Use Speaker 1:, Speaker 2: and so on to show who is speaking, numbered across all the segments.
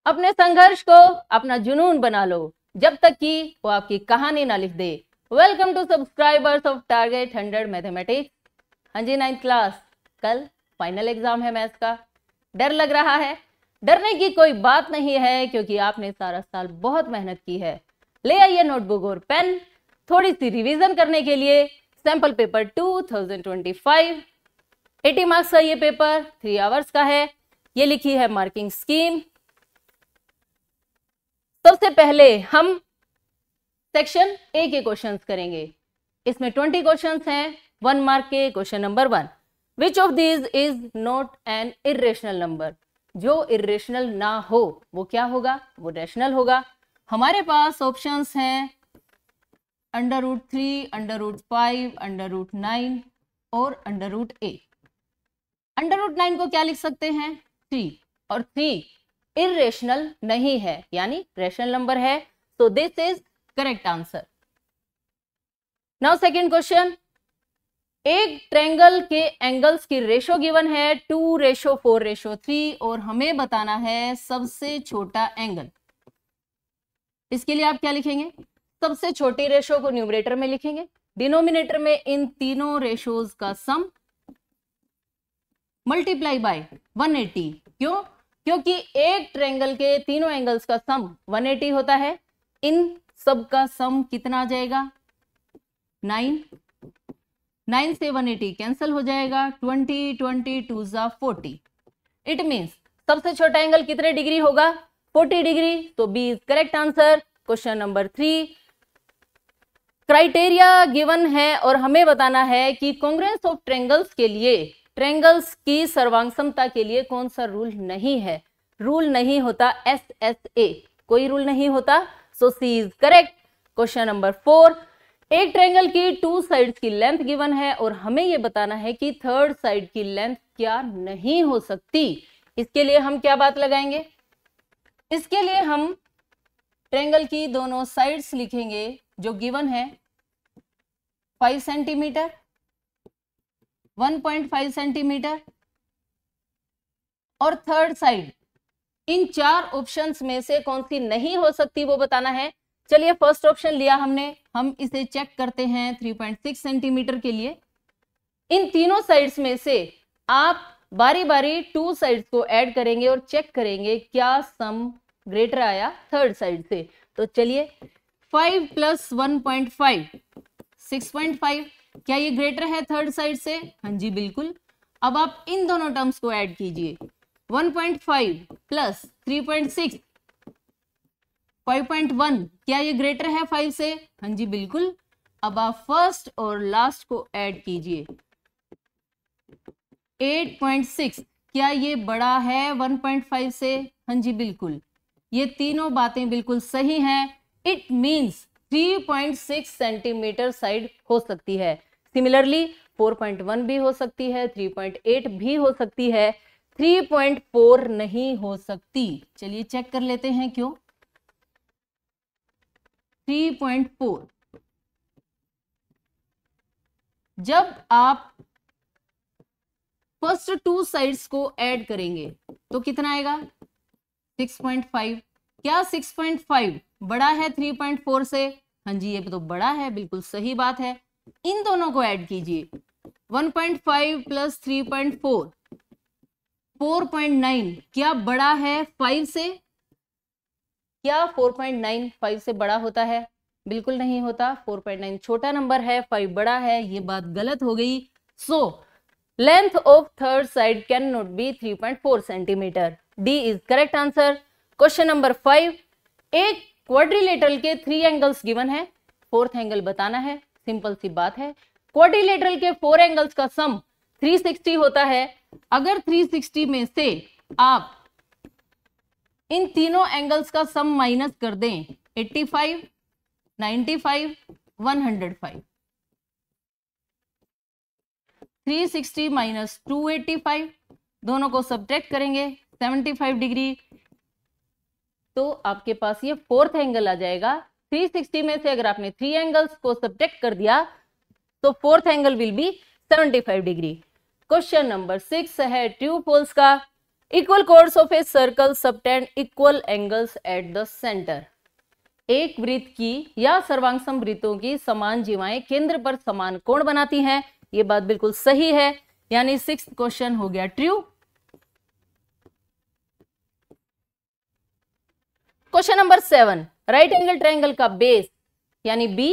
Speaker 1: अपने संघर्ष को अपना जुनून बना लो जब तक कि वो आपकी कहानी ना लिख दे। Welcome to subscribers of target 100 mathematics. हाँ जी, 9th क्लास, कल फाइनल एग्जाम है मैथ्स का। डर लग रहा है? डरने की कोई बात नहीं है, क्योंकि आपने सारा साल बहुत मेहनत की है। ले आइए नोटबुक और पेन, थोड़ी सी रिवीजन करने के लिए। सैंपल पेपर 2025, 80 मार्क्स का ये पेपर 3 आवर्स का है। ये लिखी है मार्किंग स्कीम। सबसे पहले हम सेक्शन ए के क्वेश्चंस करेंगे। इसमें 20 क्वेश्चंस हैं, 1 मार्क के। Question number 1, which of these is not an irrational number? जो इरेशनल ना हो वो क्या होगा? वो रैशनल होगा। हमारे पास ऑप्शंस हैं √3, √5, √9 और √8। √9 को क्या लिख सकते हैं? 3, और 3 इरेशनल नहीं है, यानी रैशनल नंबर है। So this is correct answer. Now second question, एक ट्रायंगल के एंगल्स की रेशो गिवन है 2:4:3 और हमें बताना है सबसे छोटा एंगल। इसके लिए आप क्या लिखेंगे? सबसे छोटी रेशो को न्यूमरेटर में लिखेंगे, डिनोमिनेटर में इन तीनों रेशोज का सम मल्टीप्लाई बाय 180। क्यों? क्योंकि एक ट्रायंगल के तीनों एंगल्स का सम 180 होता है। इन सब का सम कितना आ जाएगा? 9 से 180 कैंसिल हो जाएगा। 20 2 जा 40। इट मींस सबसे छोटा एंगल कितने डिग्री होगा? 40 डिग्री। तो B is correct answer. Question number 3, criteria given है और हमें बताना है कि कॉन्ग्रुएंस ऑफ ट्रायंगल्स के लिए, ट्रायंगल्स की सर्वांग समता के लिए कौन सा रूल नहीं है? रूल नहीं होता SSA, कोई रूल नहीं होता। सो सी इज करेक्ट। क्वेश्चन नंबर 4, एक ट्रायंगल की 2 साइड्स की लेंथ गिवन है और हमें यह बताना है कि थर्ड साइड की लेंथ क्या नहीं हो सकती। इसके लिए हम क्या बात लगाएंगे? इसके लिए हम ट्रायंगल की दोनों साइड्स लिखेंगे जो गिवन है 5 सेंटीमीटर, 1.5 सेंटीमीटर और थर्ड साइड। इन 4 ऑप्शंस में से कौन सी नहीं हो सकती वो बताना है। चलिए फर्स्ट ऑप्शन लिया हमने, हम इसे चेक करते हैं 3.6 सेंटीमीटर के लिए। इन तीनों साइड्स में से आप बारी बारी 2 साइड्स को ऐड करेंगे और चेक करेंगे क्या सम ग्रेटर आया थर्ड साइड से। तो चलिए 5 + 1.5 6.5, क्या ये ग्रेटर है थर्ड साइड से? हाँ जी बिल्कुल। अब आप इन दोनों टर्म्स को ऐड कीजिए, 1.5 + 3.6 5.1, क्या ये ग्रेटर है 5 से? हाँ जी बिल्कुल। अब आप फर्स्ट और लास्ट को ऐड कीजिए, 8.6, क्या ये बड़ा है 1.5 से? हाँ जी बिल्कुल। ये तीनों बातें बिल्कुल सही हैं। इट मींस 3.6 सेंटीमीटर साइड हो सकती है। सिमिलरली 4.1 भी हो सकती है, 3.8 भी हो सकती है, 3.4 नहीं हो सकती। चलिए चेक कर लेते हैं क्यों। 3.4, जब आप फर्स्ट 2 साइड्स को ऐड करेंगे तो कितना आएगा? 6.5। क्या 6.5 बड़ा है 3.4 से? हाँ जी ये तो बड़ा है, बिल्कुल सही बात है। इन दोनों को ऐड कीजिए, 1.5 + 3.4 4.9, क्या बड़ा है 5 से? क्या 4.9 5 से बड़ा होता है? बिल्कुल नहीं होता। 4.9 छोटा नंबर है, 5 बड़ा है। ये बात गलत हो गई। So length of third side can not be 3.4 centimetre. D is correct answer. Question number 5, एक क्वाड्रिलेटरल के 3 एंगल्स गिवन है, फोर्थ एंगल बताना है। सिंपल सी बात है। क्वाड्रिलेटरल के 4 एंगल्स का सम 360 होता है। अगर 360 में से आप इन तीनों एंगल्स का सम माइनस कर दें, 85, 95, 105, 360 माइनस 285, दोनों को सब्ट्रैक्ट करेंगे 75 डिग्री, तो आपके पास ये फोर्थ एंगल आ जाएगा। 360 में से अगर आपने 3 एंगल्स को सब्ट्रैक्ट कर दिया तो fourth angle will be 75 degree. Question number 6 है ट्रू फॉल्स का। Equal course of a circle subtend equal angles at the centre. एक वृत्त की या सर्वांग वृत्तों की समान जीवाएं केंद्र पर समान कोण बनाती हैं। ये बात बिल्कुल सही है, यानी 6th क्वेश्चन हो गया true. Question number 7, right angle triangle का बेस यानी बी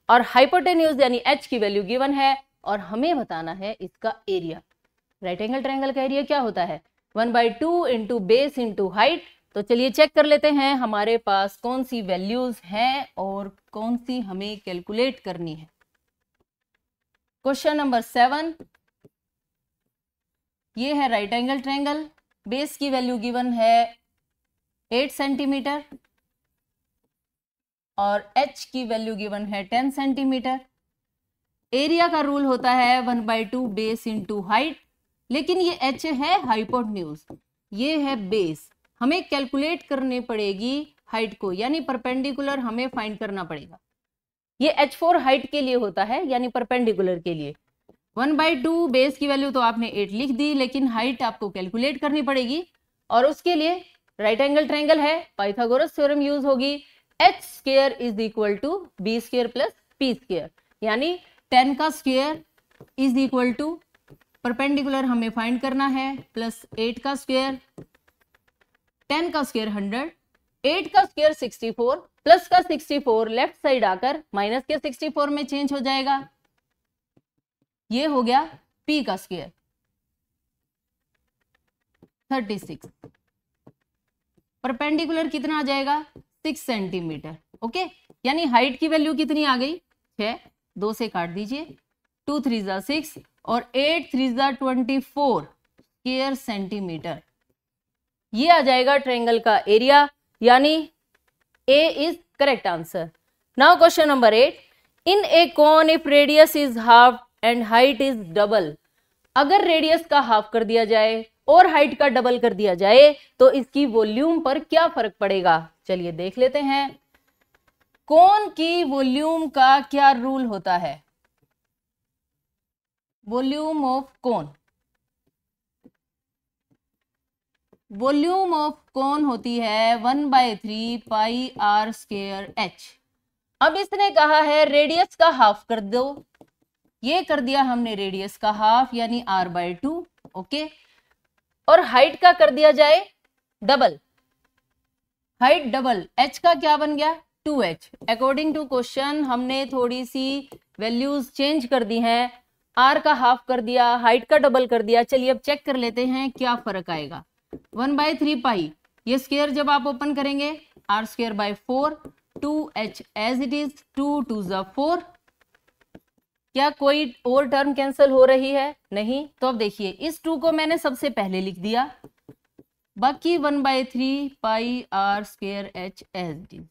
Speaker 1: और हाइपोटेन्यूज यानी एच की वैल्यू गिवन है और हमें बताना है इसका एरिया। राइट एंगल ट्रायंगल का एरिया क्या होता है? 1/2 इंटू बेस इंटू हाइट। तो चलिए चेक कर लेते हैं हमारे पास कौन सी वैल्यूज हैं और कौन सी हमें कैलकुलेट करनी है। क्वेश्चन नंबर 7, ये है राइट एंगल ट्रायंगल। बेस की वैल्यू गिवन है 8 सेंटीमीटर और एच की वैल्यू गिवन है 10 सेंटीमीटर। एरिया का रूल होता है 1/2 बेस इंटू हाइट, लेकिन ये एच है हाइपोटेन्यूज, ये है बेस। हमें कैलकुलेट करनी पड़ेगी हाइट को, यानी परपेंडिकुलर हमें फाइंड करना पड़ेगा। ये h4 हाइट के लिए होता है, यानी परपेंडिकुलर के लिए। 1/2 बेस की वैल्यू तो आपने 8 लिख दी, लेकिन हाइट आपको कैलकुलेट करनी पड़ेगी और उसके लिए राइट एंगल ट्रायंगल है, पाइथागोरस थ्योरम यूज होगी। h square is equal to b square plus p square, यानी 10 का square is equal to perpendicular हमें फाइंड करना है प्लस 8 का स्क्वायर, 10 का स्क्वायर 100, 8 का स्क्वायर 64 प्लस का 64 लेफ्ट साइड आकर माइनस के 64 में चेंज हो जाएगा। ये हो गया p का स्क्वायर 36। परपेंडिकुलर कितना आ जाएगा? 6 सेंटीमीटर। ओके, यानी हाइट की वैल्यू कितनी आ गई? 6, 2 से काट दीजिए, 2 3 जा 6 और 8 3 जा 24 स्क्वायर सेंटीमीटर। ये आ जाएगा ट्रायंगल का एरिया, यानी A is correct answer. Now question number 8, in A cone if radius is half and height is double. अगर रेडियस का हाफ कर दिया जाए और हाइट का डबल कर दिया जाए तो इसकी वॉल्यूम पर क्या फर्क पड़ेगा? चलिए देख लेते हैं। कोन की वॉल्यूम का क्या रूल होता है? Volume of cone, volume of cone होती है 1/3 पाई आर स्क्वायर एच। अब इसने कहा है रेडियस का हाफ कर दो, ये कर दिया हमने रेडियस का हाफ यानी r/2। ओके, और हाइट का कर दिया जाए डबल, हाइट डबल, h का क्या बन गया? 2h। अकॉर्डिंग टू क्वेश्चन हमने थोड़ी सी वैल्यूज चेंज कर दी हैं, r का हाफ कर दिया, हाइट का डबल कर दिया। चलिए अब चेक कर लेते हैं क्या फर्क आएगा। 1/3 पाई, ये स्क्वायर जब आप ओपन करेंगे r²/4, 2h as it is, 2 2 जा 4। क्या कोई और टर्म कैंसिल हो रही है? नहीं। तो अब देखिए, इस 2 को मैंने सबसे पहले लिख दिया, बाकी 1/3 pi r² h as it is.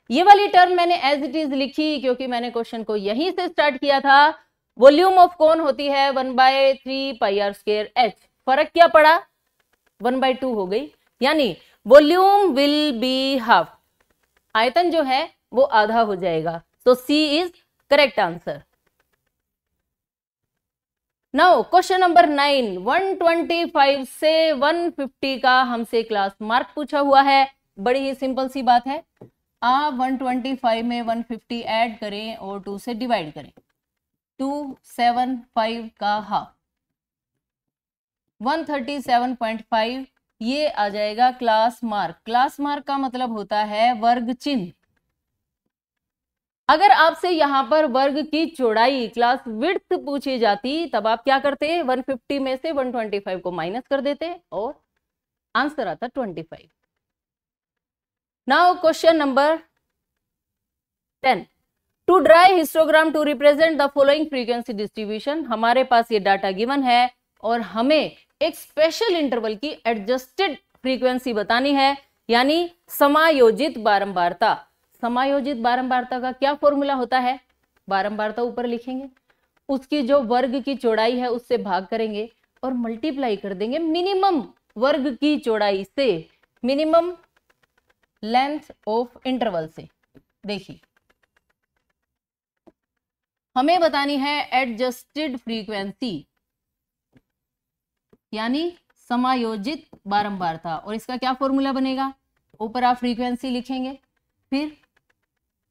Speaker 1: ये वाली टर्म मैंने एज इट इज लिखी क्योंकि मैंने क्वेश्चन को यहीं से स्टार्ट किया था। वॉल्यूम ऑफ कोन होती है 1/3 पाई r² h। फर्क क्या पड़ा? 1/2 हो गई, यानी वॉल्यूम विल बी हाफ, आयतन जो है वो आधा हो जाएगा। तो C is correct answer. Now question number 9, 125 से 150 का हमसे क्लास मार्क पूछा हुआ है। बड़ी ही सिंपल सी बात है, आप 125 में 150 ऐड करें और 2 से डिवाइड करें, 275 का हाफ 137.5, ये आ जाएगा क्लास मार्क। क्लास मार्क का मतलब होता है वर्ग चिन्ह। अगर आपसे यहां पर वर्ग की चौड़ाई क्लास विड्थ पूछी जाती तब आप क्या करते? 150 में से 125 को माइनस कर देते और आंसर आता 25। Now question number 10, to draw histogram to represent the following frequency distribution. हमारे पास ये डाटा गिवन है और हमें एक स्पेशल इंटरवल की एडजस्टेड फ्रीक्वेंसी बतानी है, यानी समायोजित बारंबारता। समायोजित बारंबारता का क्या फॉर्मूला होता है? बारंबारता ऊपर लिखेंगे, उसकी जो वर्ग की चौड़ाई है उससे भाग करेंगे और मल्टीप्लाई कर देंगे मिनिमम वर्ग की चौड़ाई से, मिनिमम लेंथ ऑफ इंटरवल से। देखिए, हमें बतानी है एडजस्टेड फ्रीक्वेंसी। यानी समायोजित बारंबारता। और इसका क्या फॉर्मूला बनेगा, ऊपर आप फ्रीक्वेंसी लिखेंगे, फिर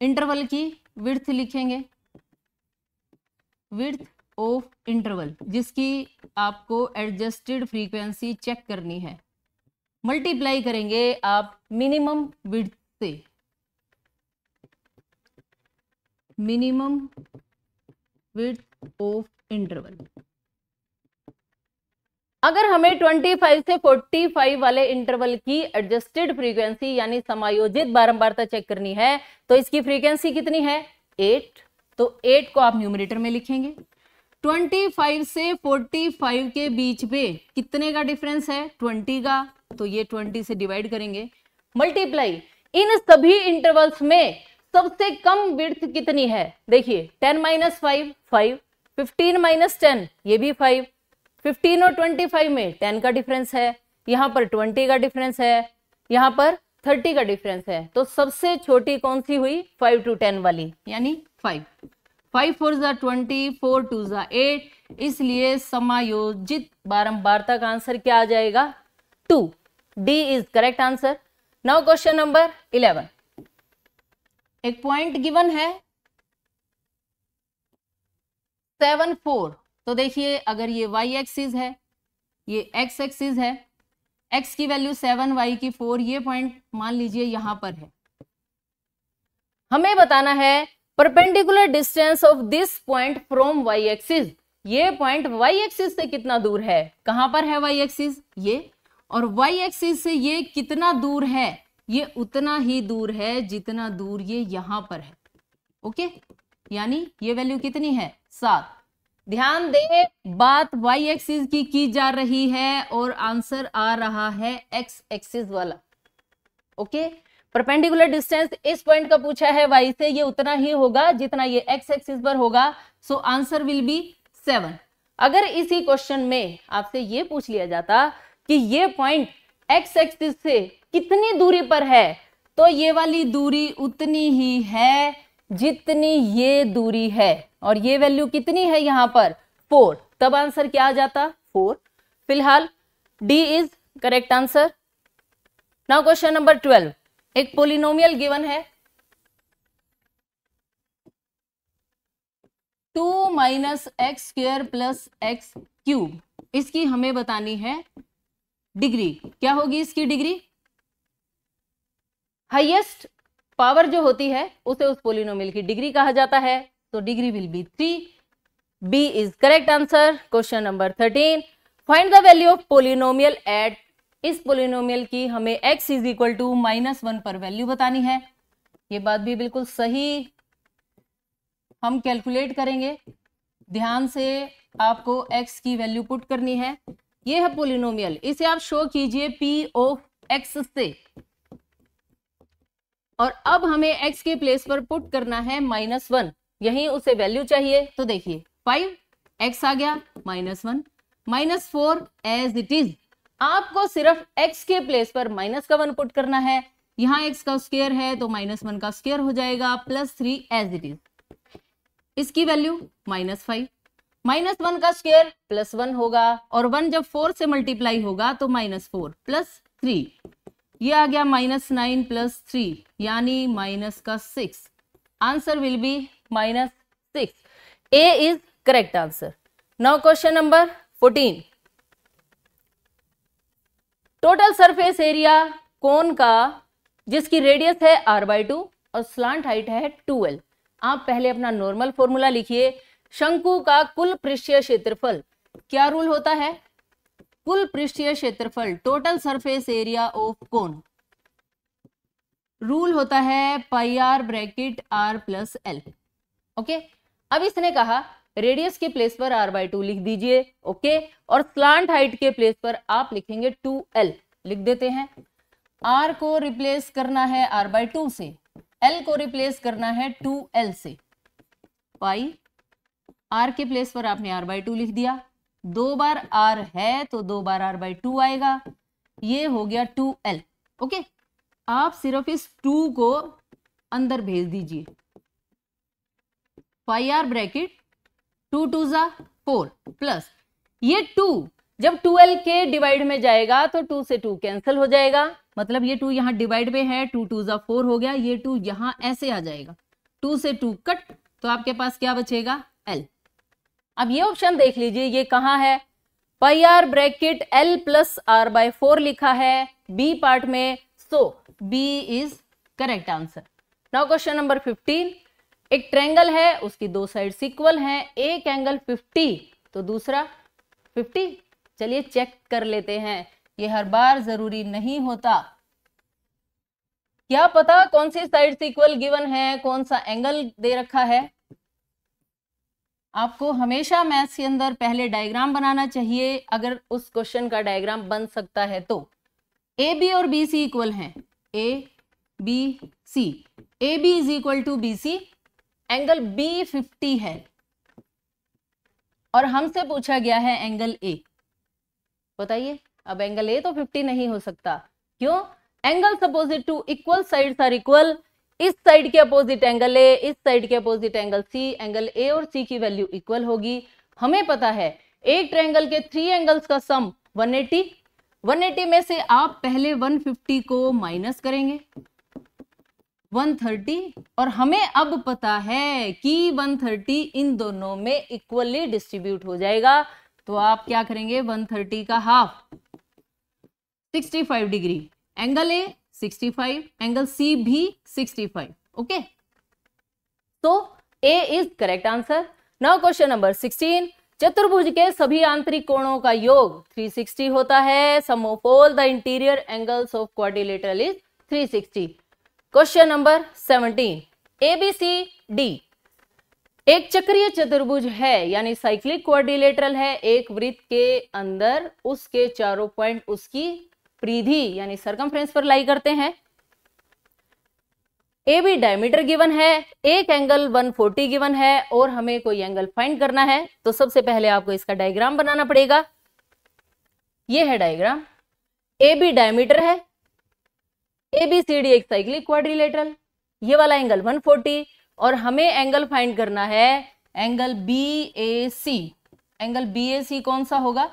Speaker 1: इंटरवल की विड्थ लिखेंगे, विड्थ ऑफ इंटरवल जिसकी आपको एडजस्टेड फ्रीक्वेंसी चेक करनी है, मल्टीप्लाई करेंगे आप मिनिमम विड्थ से, मिनिमम विड्थ ऑफ इंटरवल। अगर हमें 25 से 45 वाले इंटरवल की एडजस्टेड फ्रीक्वेंसी यानी समायोजित बारंबारता चेक करनी है तो इसकी फ्रीक्वेंसी कितनी है 8, तो 8 को आप न्यूमरेटर में लिखेंगे। 25 से 45 के बीच में कितने का डिफरेंस है 20 का, तो ये 20 से डिवाइड करेंगे, मल्टीप्लाई इन सभी इंटरवल्स में सबसे कम विड्थ कितनी है, देखिए 10 - 5 5, 15 - 10 ये भी 5, 15 और 25 में 10 का डिफरेंस है, यहाँ पर 20 का डिफरेंस है, यहाँ पर 30 का डिफरेंस है, तो सबसे छोटी कौन सी हुई 5 to 10 वाली, यानी 5। 5 4 = 20, 4 2 = 8, इसलिए समायोजित बारंबारता का आंसर क्या आ जाएगा 2। D is correct answer. Now question number 11, एक पॉइंट गिवन है 7 4, तो देखिए अगर ये y एक्सिस है, ये x एक्सिस है, x की वैल्यू 7, y की 4, ये पॉइंट मान लीजिए यहां पर है। हमें बताना है perpendicular distance of this point from y axis, ये पॉइंट y एक्सिस से कितना दूर है, कहां पर है y एक्सिस ये, और y एक्सिस से ये कितना दूर है, ये उतना ही दूर है जितना दूर ये यहां पर है। ओके, यानी ये वैल्यू कितनी है 7। ध्यान दे बात y एक्सिस की जा रही है और आंसर आ रहा है x एक्सिस वाला। ओके, परपेंडिकुलर डिस्टेंस इस पॉइंट का पूछा है y से, ये उतना ही होगा जितना ये x एक्सिस पर होगा, सो आंसर विल बी 7। अगर इसी क्वेश्चन में आपसे ये पूछ लिया जाता कि ये पॉइंट x एक्सिस से कितनी दूरी पर है, तो ये वाली दूरी उतनी ही है जितनी ये दूरी है, और ये वैल्यू कितनी है यहां पर 4, तब आंसर क्या आ जाता 4। फिलहाल D is correct answer. Now question number 12, एक पोलिनोमियल गिवन है 2 - x² + x³, इसकी हमें बतानी है डिग्री, क्या होगी इसकी डिग्री, हाईएस्ट पावर जो होती है उसे उस पोलिनोमियल की डिग्री कहा जाता है, तो degree will be 3। B is correct answer. Question number 13, find the value of polynomial at, इस पोलिनोमियल की हमें x = -1 पर वैल्यू बतानी है। ये बात भी बिल्कुल सही, हम कैलकुलेट करेंगे, ध्यान से आपको x की वैल्यू पुट करनी है। ये है पोलिनोमियल, इसे आप शो कीजिए p ऑफ x से, और अब हमें x के प्लेस पर पुट करना है -1, यही उसे वैल्यू चाहिए, तो देखिए 5x आ गया -1, -4 एज इट इज, आपको सिर्फ x के प्लेस पर -1 पुट करना है, यहाँ x का स्क्वायर है तो -1 का स्क्वायर हो जाएगा, +3 एज इट इज, इसकी वैल्यू -5, -1 का स्क्वायर +1 होगा, और 1 जब 4 से मल्टीप्लाई होगा तो -4 + 3, ये आ गया -9 + 3 यानी -6, answer will be -6। A is correct answer. Now question number 14, total surface area cone का जिसकी रेडियस है r/2 और स्लांट हाइट है 2l। आप पहले अपना नॉर्मल फॉर्मूला लिखिए, शंकु का कुल पृष्ठीय क्षेत्रफल, क्या रूल होता है, कुल पृष्ठीय क्षेत्रफल total surface area of cone, rule होता है πr/r + l। ओके, अब इसने कहा रेडियस के प्लेस पर r/2 लिख दीजिए, ओके, और स्लांट हाइट के प्लेस पर आप लिखेंगे 2l, लिख देते हैं। r को रिप्लेस करना है r/2 से, l को रिप्लेस करना है 2l से, पाई r के प्लेस पर आपने r/2 लिख दिया, 2 बार r है तो 2 बार r/2 आएगा, ये हो गया 2l। ओके, आप सिर्फ इस 2 को अंदर भेज दीजिए, πr ब्रैकेट 2 2 = 4 प्लस ये 2 जब 2l के डिवाइड में जाएगा तो 2 से 2 कैंसिल हो जाएगा, मतलब ये 2 यहाँ डिवाइड में है, 2 2 जा 4 हो गया, ये 2 यहाँ ऐसे आ जाएगा, 2 से 2 कट, तो आपके पास क्या बचेगा l। अब ये ऑप्शन देख लीजिए, ये कहाँ है, pi R bracket l plus R by 4 लिखा है बी पार्ट में, so B is correct answer. Now question number 15, एक ट्रायंगल है, उसकी दो साइड्स इक्वल हैं, एक एंगल 50 तो दूसरा 50। चलिए चेक कर लेते हैं, ये हर बार जरूरी नहीं होता, क्या पता कौन सी साइड्स इक्वल गिवन है, कौन सा एंगल दे रखा है। आपको हमेशा मैथ्स के अंदर पहले डायग्राम बनाना चाहिए, अगर उस क्वेश्चन का डायग्राम बन सकता है तो। ए बी और बी सी इक्वल हैं, A B C, A B is equal to B C, angle B 50 है और हमसे पूछा गया है एंगल ए। बताइए, अब एंगल ए तो 50 नहीं हो सकता, क्यों, angles opposite to equal sides are equal, इस साइड के अपोजिट एंगल ए, इस साइड के opposite angle C, angle A और सी की वैल्यू इक्वल होगी। हमें पता है एक ट्रायंगल के 3 एंगल्स का सम 180, 180 में से आप पहले 150 को माइनस करेंगे 130, और हमें अब पता है कि 130 इन दोनों में इक्वली डिस्ट्रीब्यूट हो जाएगा, तो आप क्या करेंगे 130 का half 65 degree, angle A 65, angle C भी 65, ओके, तो A is correct answer. Now question number 16, चतुर्भुज के सभी आंतरिक कोणों का योग 360 होता है, sum of all the interior angles of quadrilateral is 360। Question number 17, ABCD एक चक्रीय चतुर्भुज है, यानी साइक्लिक क्वाड्रिलेटरल है, एक वृत्त के अंदर उसके चारों पॉइंट उसकी परिधि यानी सरकमफ्रेंस पर लाई करते हैं। ए बी डायमीटर गिवन है, एक एंगल 140 गिवन है और हमें कोई एंगल फाइंड करना है, तो सबसे पहले आपको इसका डायग्राम बनाना पड़ेगा। ये है डायग्राम, ए बी डायमीटर है, ABCD एक साइक्लिक क्वाड्रिलेटरल, ये वाला एंगल 140 और हमें एंगल फाइंड करना है एंगल BAC। एंगल BAC कौन सा होगा,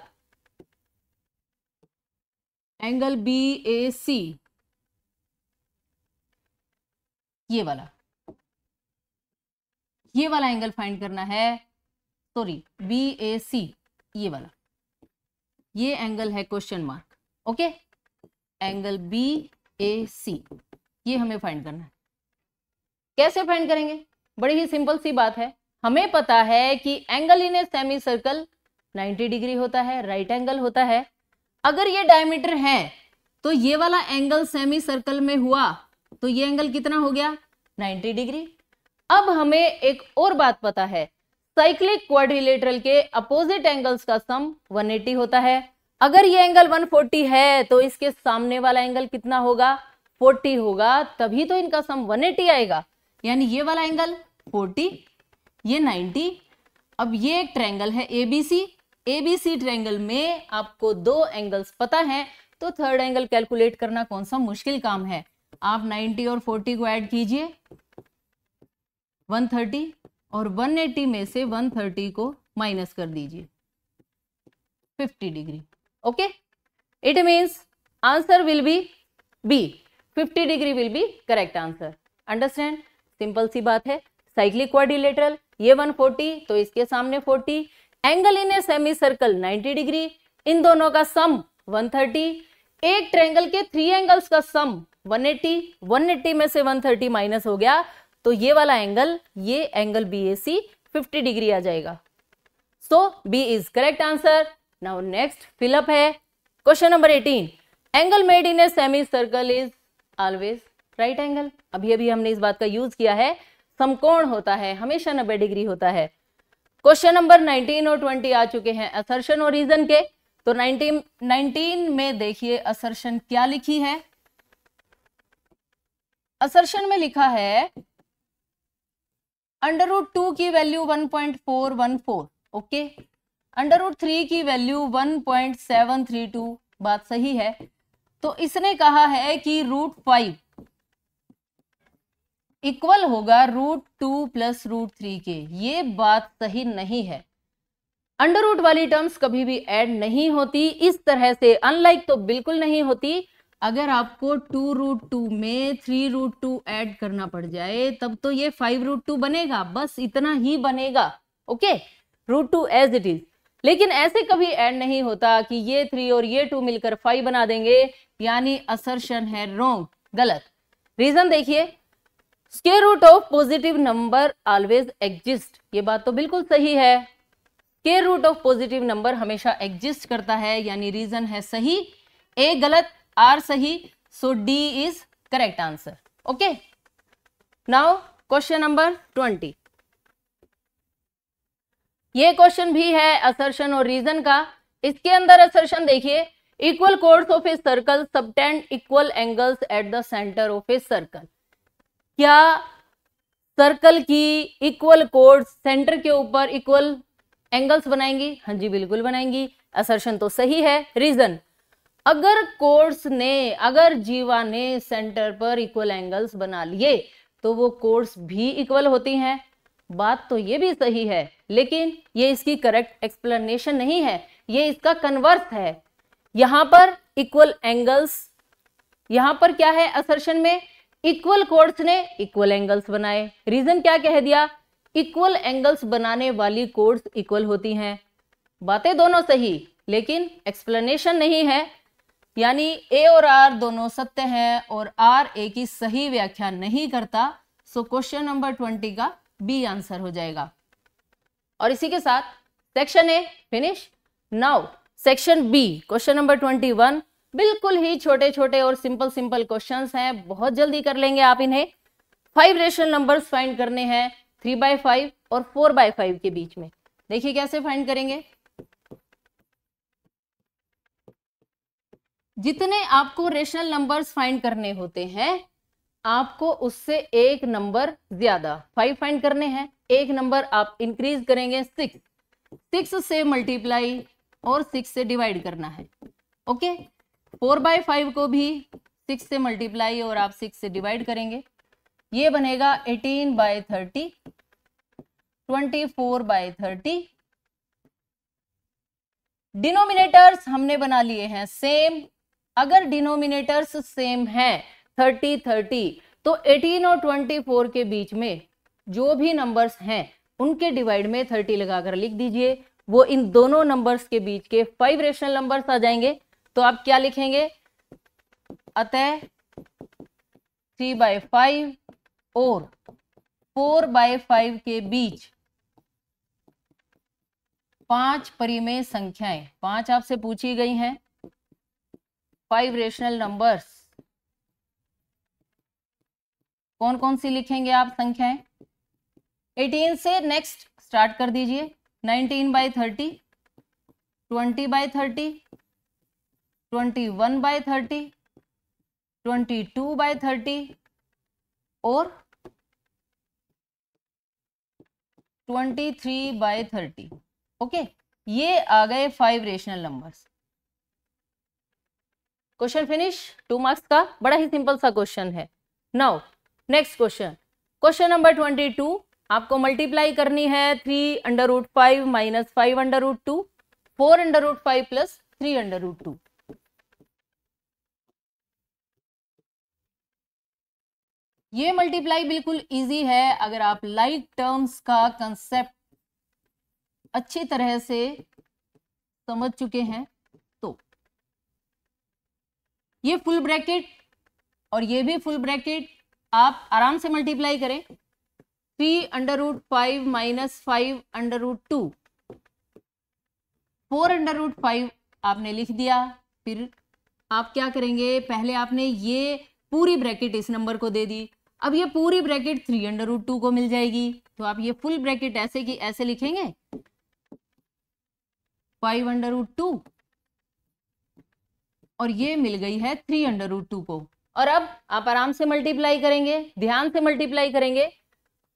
Speaker 1: एंगल BAC ये वाला एंगल फाइंड करना है, सॉरी BAC ये वाला, ये एंगल है question mark, okay, angle BAC ये हमें फाइंड करना है। कैसे फाइंड करेंगे, बड़ी ही सिंपल सी बात है, हमें पता है कि angle in a semi circle 90 degree होता है, राइट एंगल होता है। अगर ये डायमीटर है तो ये वाला एंगल सेमी सर्कल में हुआ तो ये एंगल कितना हो गया 90 डिग्री। अब हमें एक और बात पता है, साइक्लिक क्वाड्रिलेटरल के अपोजिट एंगल्स का सम 180 होता है। अगर ये एंगल 140 है तो इसके सामने वाला एंगल कितना होगा 40 होगा, तभी तो इनका सम 180 आएगा, यानी ये वाला एंगल 40, ये 90। अब ये एक ट्रायंगल है ABC ट्रायंगल में आपको दो एंगल्स पता है, तो थर्ड एंगल कैलकुलेट करना कौन सा मुश्किल काम है। आप 90 और 40 को ऐड कीजिए 130 और 180 में से 130 को माइनस कर दीजिए 50 degree, okay, it means answer will be B, 50 degree will be correct answer. Understand, simple सी बात है, साइक्लिक क्वाड्रिलेटरल ये 140 तो इसके सामने 40, angle in a semi circle 90 degree, इन दोनों का सम 130, एक ट्रायंगल के 3 एंगल्स का सम 180, 180 में से 130 माइनस हो गया तो ये वाला एंगल, ये एंगल BAC 50 डिग्री आ जाएगा। So B is correct answer. Now next fill up है question number 18, angle made in a semi circle is always right angle. अभी अभी हमने इस बात का यूज किया है, समकोण होता है हमेशा 90 डिग्री होता है। क्वेश्चन नंबर 19 और 20 आ चुके हैं असर्शन और रीजन के, तो 19 में देखिए असर्शन क्या लिखी है। असर्शन में लिखा है √2 की वैल्यू 1.414, ओके, √3 की वैल्यू 1.732, बात सही है। तो इसने कहा है कि √5 इक्वल होगा √2 + √3 के, ये बात सही नहीं है। अंडर रूट वाली टर्म्स कभी भी ऐड नहीं होती इस तरह से, अनलाइक तो बिल्कुल नहीं होती। अगर आपको 2√2 में 3√2 ऐड करना पड़ जाए तब तो ये 5√2 बनेगा, बस इतना ही बनेगा। Okay, √2 as it is. लेकिन ऐसे कभी ऐड नहीं होता कि ये 3 और ये 2 मिलकर 5 बना देंगे, यानी असर्शन है रॉन्ग, गलत। रीजन देखिए, square root of positive number always exist, ये बात तो बिल्कुल सही है। Square root of positive number हमेशा एग्जिस्ट करता है, यानी रीजन है सही, ए गलत, आर सही, so D is correct answer. Okay, now question number 20। ये क्वेश्चन भी है असर्शन और रीजन का। इसके अंदर असर्शन देखिए, equal course of a circle subtend equal angles at the centre of a circle. क्या सर्कल की इक्वल कोर्स सेंटर के ऊपर इक्वल एंगल्स बनाएंगी? हाँ जी, बिल्कुल बनाएंगी। असर्शन तो सही है। रीजन, अगर कोर्स ने, अगर जीवा ने सेंटर पर इक्वल एंगल्स बना लिए तो वो कोर्स भी इक्वल होती हैं। बात तो ये भी सही है, लेकिन ये इसकी करेक्ट एक्सप्लेनेशन नहीं है, ये इसका कन्वर्स है। यहां पर इक्वल एंगल्स, यहां पर क्या है असर्शन में, इक्वल कोर्स ने इक्वल एंगल्स बनाए। रीजन क्या कह दिया, इक्वल एंगल्स बनाने वाली कोर्स इक्वल होती हैं। बातें दोनों सही, लेकिन एक्सप्लेनेशन नहीं है, यानी ए और आर दोनों सत्य हैं और आर ए की सही व्याख्या नहीं करता। सो क्वेश्चन नंबर 20 का बी आंसर हो जाएगा। और इसी के साथ section A finish. Now section B, question number 21, बिल्कुल ही छोटे छोटे और सिंपल सिंपल क्वेश्चंस हैं, बहुत जल्दी कर लेंगे आप इन्हें। 5 रेशनल नंबर्स फाइंड करने हैं 3/5 और 4/5 के बीच में। देखिए कैसे फाइंड करेंगे। जितने आपको रेशनल नंबर्स फाइंड करने होते हैं, आपको उससे एक नंबर ज्यादा 5 फाइंड करने हैं। एक नंबर आप इंक्रीज करेंगे 6 से मल्टीप्लाई और 6 से डिवाइड करना है। ओके, 4/5 को भी 6 से मल्टीप्लाई और आप 6 से डिवाइड करेंगे, ये बनेगा 18/30, 24/30। डिनोमिनेटर्स हमने बना लिए हैं सेम। अगर डिनोमिनेटर्स सेम हैं 30 तो 18 और 24 के बीच में जो भी नंबर्स हैं उनके डिवाइड में 30 लगाकर लिख दीजिए, वो इन दोनों नंबर्स के बीच के 5 रेशनल नंबर्स आ जाएंगे। तो आप क्या लिखेंगे, अतः 3/5 और 4/5 के बीच 5 परिमेय संख्याएं, 5 आपसे पूछी गई हैं, 5 रेशनल नंबर्स कौन कौन सी लिखेंगे आप संख्याएं। 18 से नेक्स्ट स्टार्ट कर दीजिए, 19/30, 20/30, 21/30, 22/30 और 23/30। ओके, ये आ गए 5 rational numbers. Question finish. 2 marks का बड़ा ही सिंपल सा क्वेश्चन है। Now next question, question number 22। आपको मल्टीप्लाई करनी है 3√5 माइनस 5√2, 4√5 प्लस 3√2। ये मल्टीप्लाई बिल्कुल इजी है अगर आप लाइक टर्म्स का कंसेप्ट अच्छी तरह से समझ चुके हैं तो। ये फुल ब्रैकेट और ये भी फुल ब्रैकेट आप आराम से मल्टीप्लाई करें। 3√5 माइनस 5√2, 4√5 आपने लिख दिया। फिर आप क्या करेंगे, पहले आपने ये पूरी ब्रैकेट इस नंबर को दे दी, अब ये पूरी ब्रैकेट 3√2 को मिल जाएगी, तो आप ये फुल ब्रैकेट ऐसे की ऐसे लिखेंगे 5√2 और ये मिल गई है 3√2 को। और अब आप आराम से मल्टीप्लाई करेंगे, ध्यान से मल्टीप्लाई करेंगे।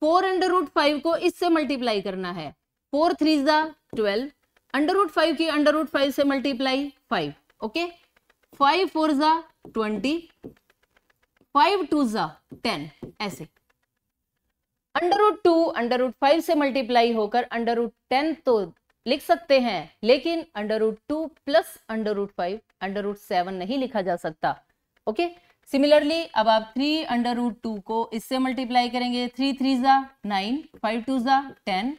Speaker 1: 4√5 को इससे मल्टीप्लाई करना है, 4 3 12, √5 की √5 से मल्टीप्लाई 5। ओके, 5 4 20, 5 2 10, ऐसे। √2 √5 से मल्टीप्लाई होकर √10 तो लिख सकते हैं, लेकिन √2 प्लस √5 √7 नहीं लिखा जा सकता। ओके, सिमिलरली अब आप 3 √2 को इससे मल्टीप्लाई करेंगे, 3 3 जा 9, 5 2 जा 10,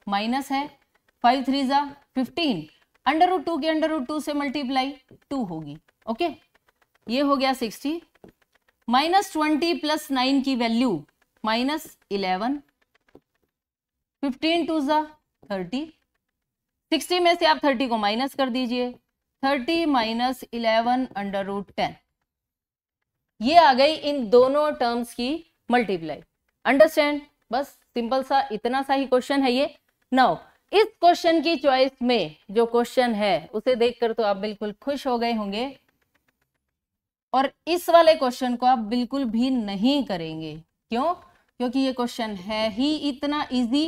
Speaker 1: माइनस है 5 3 जा 15, √2 के √2 से मल्टीप्लाई 2 होगी। ओके, ये हो गया 60, -20 प्लस 9 की वैल्यू -11, 15 2 जा 30, 60 में से आप 30 को माइनस कर दीजिए, 30 माइनस 11 √10, ये आ गई इन दोनों टर्म्स की मल्टीप्लाई। अंडरस्टैंड? बस सिंपल सा इतना सा ही क्वेश्चन है ये। नाउ इस क्वेश्चन की चॉइस में जो क्वेश्चन है उसे देखकर तो आप बिल्कुल खुश हो गए होंगे, और इस वाले क्वेश्चन को आप बिल्कुल भी नहीं करेंगे। क्यों? क्योंकि ये क्वेश्चन है ही इतना इजी,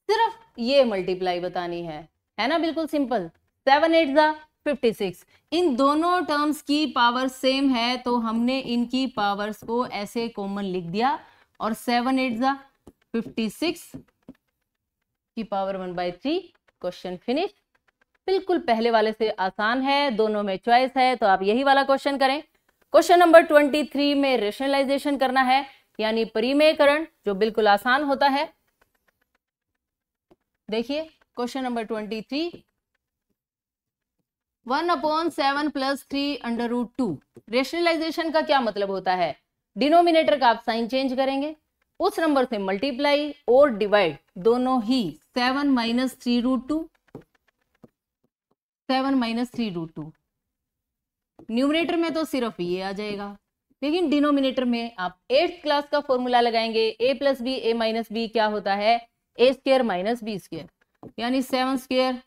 Speaker 1: सिर्फ ये मल्टीप्लाई बतानी है ना, बिल्कुल सिंपल। 7 8 जा 56, इन दोनों टर्म्स की पावर सेम है तो हमने इनकी पावर्स को ऐसे कॉमन लिख दिया, और 7 8 जा 56 की पावर 1/3, क्वेश्चन फिनिश। बिल्कुल पहले वाले से आसान है, दोनों में चॉइस है, तो आप यही वाला क्वेश्चन करें। क्वेश्चन नंबर 23 में रेशनलाइजेशन करना है, यानी परिमेयकरण, जो बिल्कुल आसान होता है। देखिए क्वेश्चन नंबर 23, 1/7 प्लस 3 √2। रेशनलाइजेशन का क्या मतलब होता है? डिनोमिनेटर का आप साइन चेंज करेंगे, उस नंबर से मल्टीप्लाई और डिवाइड दोनों ही 7 - 3√2, 7 - 3√2। न्यूमरेटर में तो सिर्फ ये आ जाएगा, लेकिन डिनोमिनेटर में आप 8th क्लास का फॉर्मूला लगाएंगे, a + b a - b क्या होता है? a² - b², यानी 7²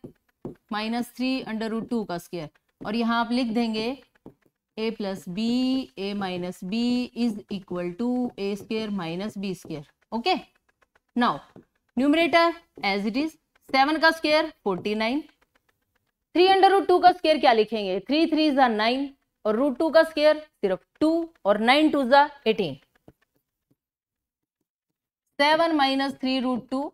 Speaker 1: - 3 √2 का स्क्वायर, और यहां आप लिख देंगे a + b a - b is equal to a² - b²। Okay, now numerator as it is, 7 का स्क्वायर 49, 3 √2 का स्क्वायर क्या लिखेंगे? 3 3 जा 9, और √2 का स्क्वायर सिर्फ 2, और 9 2 जा 18, 7 - 3√2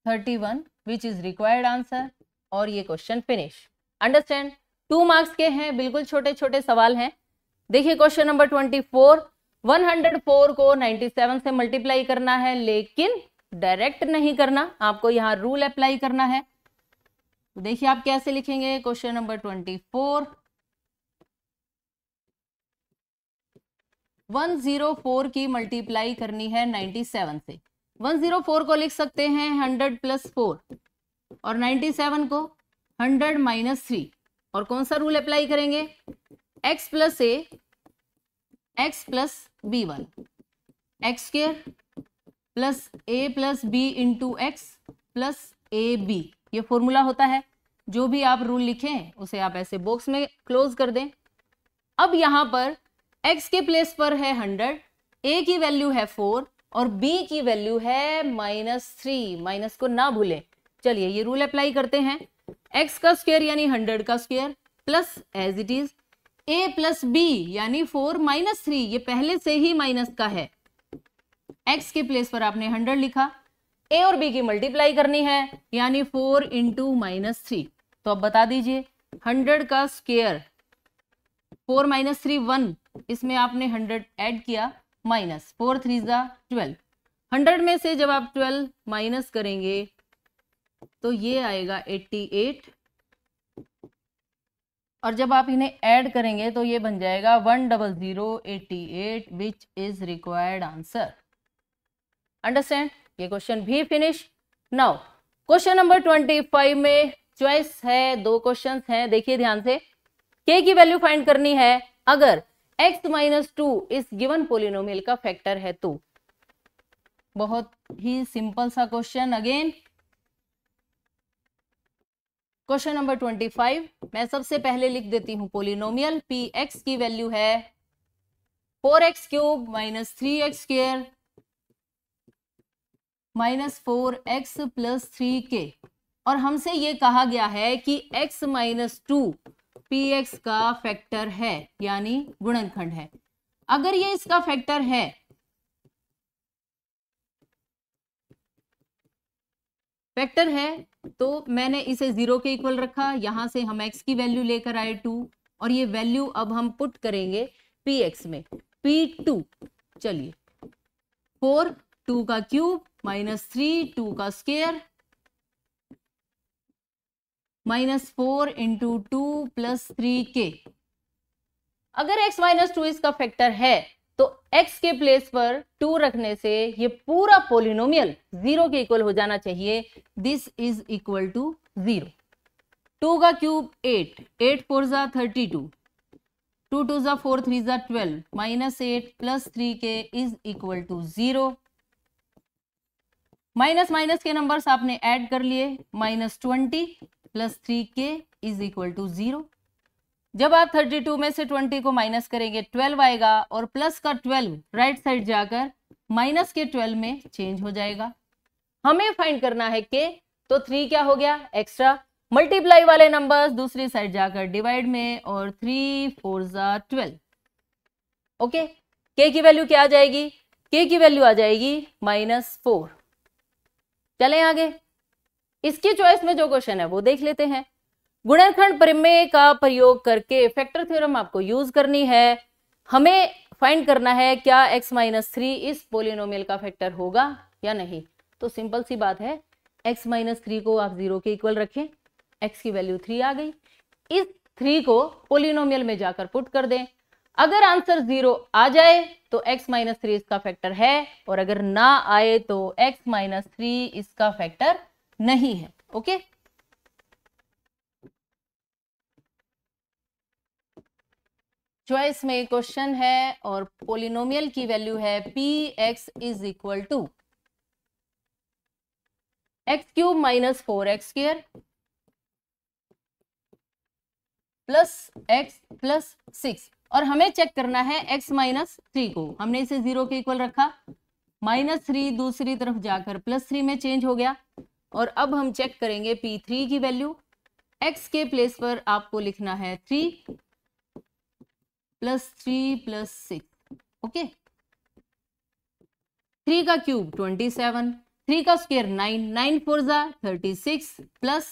Speaker 1: 31, विच इज रिक्वायर्ड आंसर, और ये क्वेश्चन फिनिश। अंडरस्टैंड? 2 मार्क्स के हैं, बिल्कुल छोटे छोटे सवाल हैं। देखिए क्वेश्चन नंबर 24, 104 को 97 से मल्टीप्लाई करना है, लेकिन डायरेक्ट नहीं करना, आपको यहाँ रूल अप्लाई करना है। तो देखिए आप कैसे लिखेंगे क्वेश्चन नंबर 24, 104 की मल्टीप्लाई करनी है 97 से। 104 को लिख सकते हैं 100 + 4, और 97 को 100 - 3, और कौन सा रूल अप्लाई करेंगे? x + a x + b1, x² + a + b × x + ab, ये फॉर्मूला होता है। जो भी आप रूल लिखें उसे आप ऐसे बॉक्स में क्लोज कर दें। अब यहां पर x के प्लेस पर है 100, a की वैल्यू है 4, और b की वैल्यू है -3, माइनस को ना भूलें। चलिए ये रूल अप्लाई करते हैं, x का स्क्वायर यानी 100 का square plus as it is a + b यानी 4 - 3, ये पहले से ही माइनस का है, x के प्लेस पर आपने 100 लिखा, a और b की मल्टीप्लाई करनी है, यानी 4 × -3। तो अब बता दीजिए 100 का स्क्वायर 4 - 3 1, इसमें आपने 100 ऐड किया, माइनस 4 3 जा 12, 100 में से जब आप 12 माइनस करेंगे तो ये आएगा 88, और जब आप इन्हें ऐड करेंगे तो ये बन जाएगा 10088, which is required answer. Understand? ये क्वेश्चन भी फिनिश। नाउ क्वेश्चन नंबर 25 में चॉइस है, 2 क्वेश्चंस हैं, देखिए ध्यान से। k की वैल्यू फाइंड करनी है अगर x - 2 इस गिवन पोलिनोमियल का फैक्टर है तो। बहुत ही सिंपल सा क्वेश्चन। अगेन क्वेश्चन नंबर 25, मैं सबसे पहले लिख देती हूं पोलिनोमियल। px की वैल्यू है 4x³ - 3x² - 4x + 3k, और हमसे ये कहा गया है कि x - 2 px का फैक्टर है, यानी गुणनखंड है। अगर ये इसका फैक्टर है फैक्टर है तो मैंने इसे 0 के इक्वल रखा, यहां से हम x की वैल्यू लेकर आए 2 और ये वैल्यू अब हम पुट करेंगे px में, p2। चलिए 4 2 का क्यूब -3 2 का स्क्वायर -4 इंटू 2 प्लस 3k। अगर x माइनस 2 इसका फैक्टर है तो x के प्लेस पर 2 रखने से ये पूरा पोलिनोमियल 0 के इक्वल हो जाना चाहिए। This is equal to 0। 2 का क्यूब 8 8 4 जा 32 2 2 जा 4 3 जा 12 -8 plus 3k is equal to 0। Minus minus के नंबर्स आपने ऐड कर लिए, -20 plus 3k is equal to 0। जब आप 32 में से 20 को माइनस करेंगे 12 आएगा और प्लस का 12 राइट साइड जाकर माइनस के 12 में चेंज हो जाएगा। हमें फाइंड करना है के, तो 3 क्या हो गया एक्स्ट्रा, मल्टीप्लाई वाले नंबर्स दूसरी साइड जाकर डिवाइड में और 3 4 जा 12। ओके, के की वैल्यू क्या आ जाएगी, के की वैल्यू आ जाएगी -4। चलें आगे, इसकी चॉइस में जो क्वेश्चन है वो देख लेते हैं। गुणनखंड प्रमेय का प्रयोग करके फैक्टर थ्योरम आपको यूज करनी है। हमें फाइंड करना है क्या x माइनस 3 इस पोलिनोमियल का फैक्टर होगा या नहीं। तो सिंपल सी बात है, x माइनस 3 को आप 0 के इक्वल रखें, x की वैल्यू 3 आ गई। इस 3 को पोलिनोमियल में जाकर पुट कर दें। अगर आंसर 0 आ जाए तो x माइनस 3 इसका फैक्टर है, और अगर ना आए तो x माइनस 3 इसका फैक्टर नहीं है। ओके, चॉइस में क्वेश्चन है और पोलिनोमियल की वैल्यू है px is equal to x cube minus 4x square plus x plus 6, और हमें चेक करना है x माइनस 3 को। हमने इसे 0 के इक्वल रखा, -3 दूसरी तरफ जाकर +3 में चेंज हो गया, और अब हम चेक करेंगे p3 की वैल्यू। x के प्लेस पर आपको लिखना है 3 प्लस 3 प्लस 6। ओके, 3 का क्यूब 27, 3 का स्क्वायर 9 9 4 जा 36 प्लस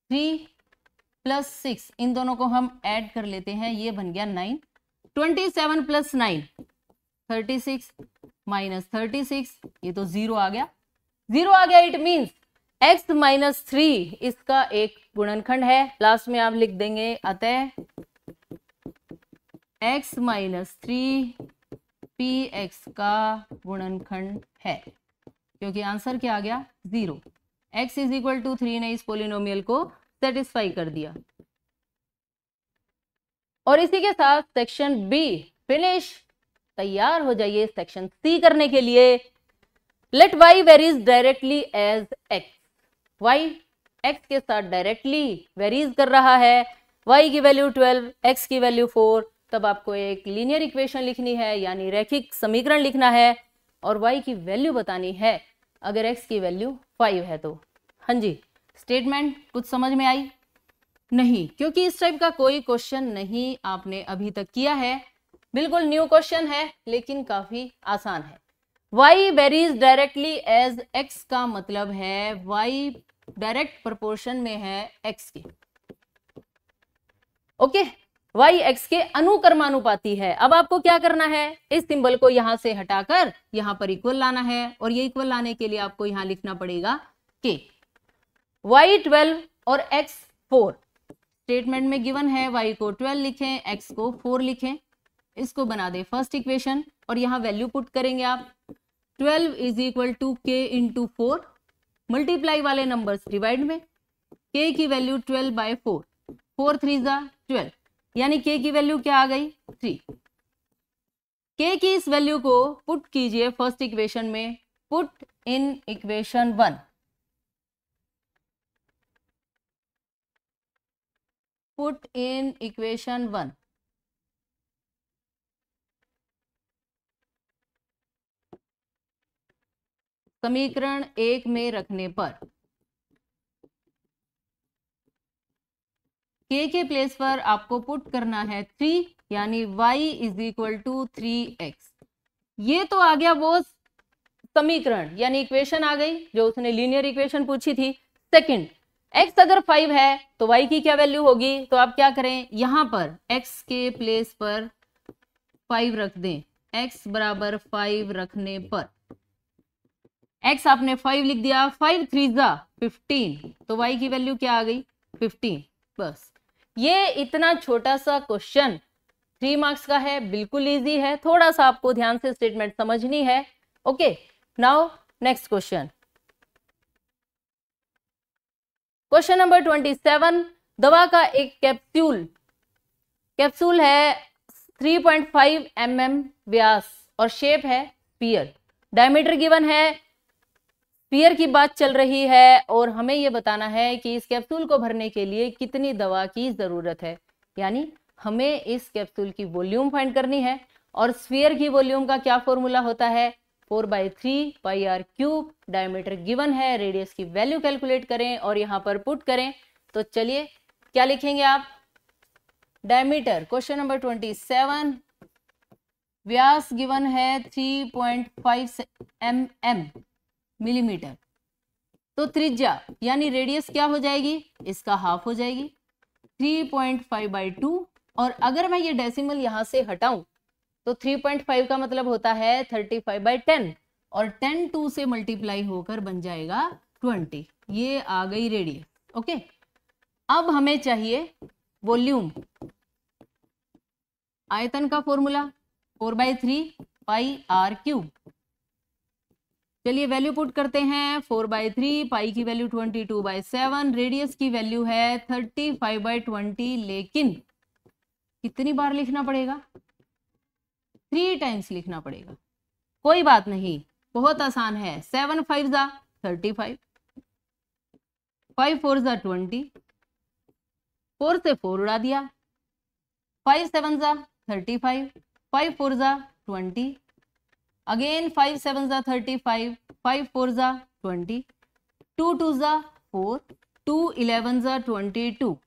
Speaker 1: 3 प्लस 6, इन दोनों को हम ऐड कर लेते हैं, ये बन गया 9। 27 प्लस 9 36 माइनस 36, ये तो 0 आ गया। 0 आ गया, इट मीन्स x माइनस 3 इसका एक गुणनखंड है। लास्ट में आप लिख देंगे अतः x माइनस 3 px का गुणनखंड है, क्योंकि आंसर क्या आ गया 0। x इज इक्वल टू 3 ने इस पोलिनोमियल को सेटिस्फाई कर दिया। और इसी के साथ सेक्शन बी फिनिश। तैयार हो जाइए सेक्शन सी करने के लिए। Let y varies directly as x। y x के साथ डायरेक्टली वेरीज कर रहा है। y की वैल्यू 12, x की वैल्यू 4, तब आपको एक लीनियर इक्वेशन लिखनी है, यानी रैखिक समीकरण लिखना है, और y की वैल्यू बतानी है अगर x की वैल्यू 5 है तो। हाँ जी, स्टेटमेंट कुछ समझ में आई? नहीं, क्योंकि इस टाइप का कोई क्वेश्चन नहीं आपने अभी तक किया है, बिल्कुल न्यू क्वेश्चन है, लेकिन काफी आसान है। y varies directly as x का मतलब है y डायरेक्ट प्रोपोर्शन में है x के। ओके, y x के अनुक्रमानुपाती है। अब आपको क्या करना है, इस सिंबल को यहां से हटाकर यहां पर इक्वल लाना है, और ये इक्वल लाने के लिए आपको यहां लिखना पड़ेगा k। y 12 और x 4, स्टेटमेंट में गिवन है y को 12 लिखें, x को 4 लिखें। इसको बना दे फर्स्ट इक्वेशन, और यहां वैल्यू पुट करेंगे आप। 12 is equal to k into 4, multiply वाले नंबर्स डिवाइड में, k की वैल्यू 12 बाय 4, 4 3 जा 12, यानी k की वैल्यू क्या आ गई 3। k की इस वैल्यू को पुट कीजिए फर्स्ट इक्वेशन में, put in equation 1। Put in equation 1। समीकरण 1 में रखने पर k के प्लेस पर आपको पुट करना है 3, यानी y is equal to 3x। ये तो आ गया वो समीकरण यानी इक्वेशन आ गई जो उसने लीनियर इक्वेशन पूछी थी। सेकंड, x अगर 5 है तो y की क्या वैल्यू होगी, तो आप क्या करें, यहां पर x के प्लेस पर 5 रख दें। x बराबर 5 रखने पर x आपने 5 लिख दिया, 5 3 जा 15, तो y की वैल्यू क्या आ गई 15। बस ये इतना छोटा सा क्वेश्चन 3 मार्क्स का है, बिल्कुल इजी है, थोड़ा सा आपको ध्यान से स्टेटमेंट समझनी है। Okay, now next question, question number 27। दवा का एक कैप्सूल है 3.5 mm व्यास और शेप है स्फीयर। डायमीटर गिवन है, स्फीयर की बात चल रही है और हमें यह बताना है कि इस कैप्सूल को भरने के लिए कितनी दवा की जरूरत है, यानी हमें इस कैप्सूल की वॉल्यूम फाइंड करनी है। और स्फीयर की वॉल्यूम का क्या फॉर्मूला होता है, 4/3 पाई आर क्यूब। डायमीटर गिवन है, रेडियस की वैल्यू कैलकुलेट करें और यहां पर पुट करें। तो चलिए क्या लिखेंगे आप, डायमीटर क्वेश्चन नंबर 27, व्यास गिवन है 3.5 mm मिलीमीटर, तो त्रिज्या यानी रेडियस क्या हो जाएगी, इसका हाफ हो जाएगी 3.5/2। और अगर मैं ये डेसिमल यहां से हटाऊं तो 3.5 का मतलब होता है 35/10 और 10 2 से मल्टीप्लाई होकर बन जाएगा 20। ये आ गई रेडियस। ओके, अब हमें चाहिए वॉल्यूम, आयतन का फॉर्मूला 4/3 पाई आर क्यूब। चलिए वैल्यू पुट करते हैं, 4/3, पाई की वैल्यू 22/7, रेडियस की वैल्यू है 35/20, लेकिन कितनी बार लिखना पड़ेगा, 3 टाइम्स लिखना पड़ेगा। कोई बात नहीं, बहुत आसान है, 7 5 जा 35, 5 4 जा 20, 4 से 4 उड़ा दिया, 5 7 जा 35, 5 4 जा 20, अगेन 5 7 जा 35, 5 4 जा 20, 2 2 जा 4, 2 11 जा 22।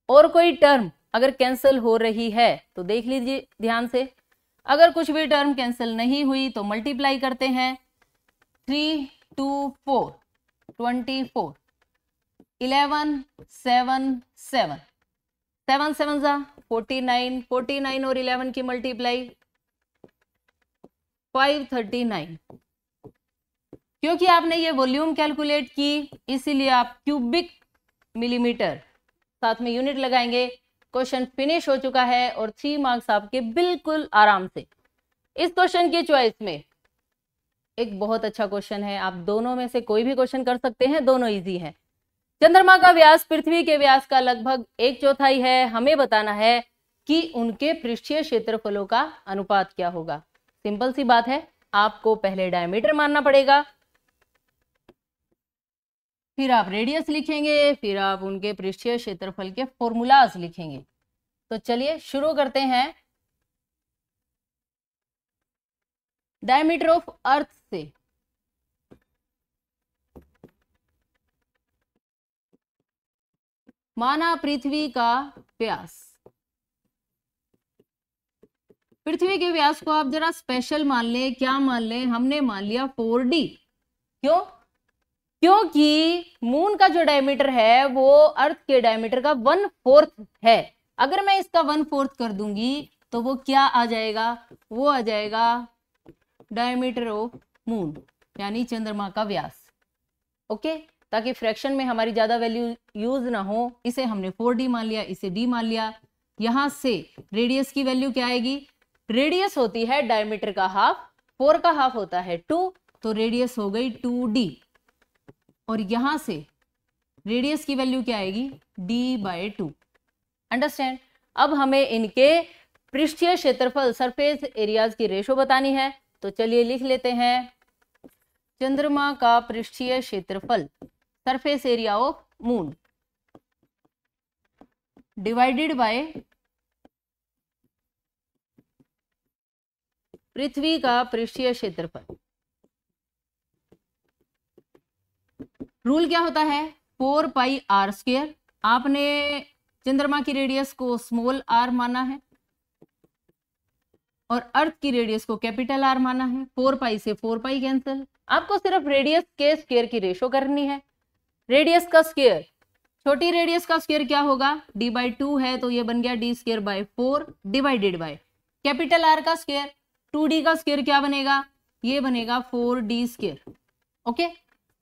Speaker 1: और कोई टर्म अगर कैंसिल हो रही है तो देख लीजिए ध्यान से, अगर कुछ भी टर्म कैंसिल नहीं हुई तो मल्टीप्लाई करते हैं, 3 2 4 24, 11 7 7, 7 7 जा 49, 49 और 11 की मल्टीप्लाई 539। क्योंकि आपने ये वॉल्यूम कैलकुलेट की इसीलिए आप क्यूबिक मिलीमीटर साथ में यूनिट लगाएंगे। क्वेश्चन फिनिश हो चुका है और 3 मार्क्स आपके बिल्कुल आराम से। इस क्वेश्चन की चॉइस में एक बहुत अच्छा क्वेश्चन है, आप दोनों में से कोई भी क्वेश्चन कर सकते हैं, दोनों इजी हैं। चंद्रमा का व्यास पृथ्वी के व्यास का लगभग 1/4 है, हमें बताना है कि उनके पृष्ठीय क्षेत्रफलों का अनुपात क्या होगा। सिंपल सी बात है, आपको पहले डायमीटर मानना पड़ेगा, फिर आप रेडियस लिखेंगे, फिर आप उनके पृष्ठीय क्षेत्रफल के फॉर्मूलाज लिखेंगे। तो चलिए शुरू करते हैं डायमीटर ऑफ अर्थ से। माना पृथ्वी का व्यास, पृथ्वी के व्यास को आप जरा स्पेशल मान लें, क्या मान लें, हमने मान लिया 4D। क्यों, क्योंकि मून का जो डायमीटर है वो अर्थ के डायमीटर का 1/4 है। अगर मैं इसका 1/4 कर दूंगी तो वो क्या आ जाएगा, वो आ जाएगा डायमीटर ऑफ मून यानी चंद्रमा का व्यास। ओके, ताकि फ्रैक्शन में हमारी ज्यादा वैल्यू यूज ना हो, इसे हमने 4D मान लिया, इसे D मान लिया। यहां से रेडियस की वैल्यू क्या आएगी, रेडियस होती है डायमीटर का हाफ, 4 का हाफ होता है 2, तो रेडियस हो गई 2D। और यहां से रेडियस की वैल्यू क्या आएगी, D/2। अंडरस्टैंड। अब हमें इनके पृष्ठीय क्षेत्रफल सरफेस एरियाज की रेशो बतानी है, तो चलिए लिख लेते हैं, चंद्रमा का पृष्ठीय क्षेत्रफल surface area of moon divided by पृथ्वी का पृष्ठीय क्षेत्रफल। रूल क्या होता है, 4πr²। आपने चंद्रमा की रेडियस को स्मॉल r माना है, और अर्थ की रेडियस को कैपिटल आर माना है। 4 पाई से 4 पाई कैंसिल। आपको सिर्फ रेडियस के स्क्वायर की रेशो करनी है। रेडियस का स्क्वायर, छोटी रेडियस का स्क्वायर क्या होगा, d/2 है तो ये बन गया d²/4 divided by capital R का स्क्वायर। 2d का स्क्वायर क्या बनेगा, ये बनेगा 4d²। ओके,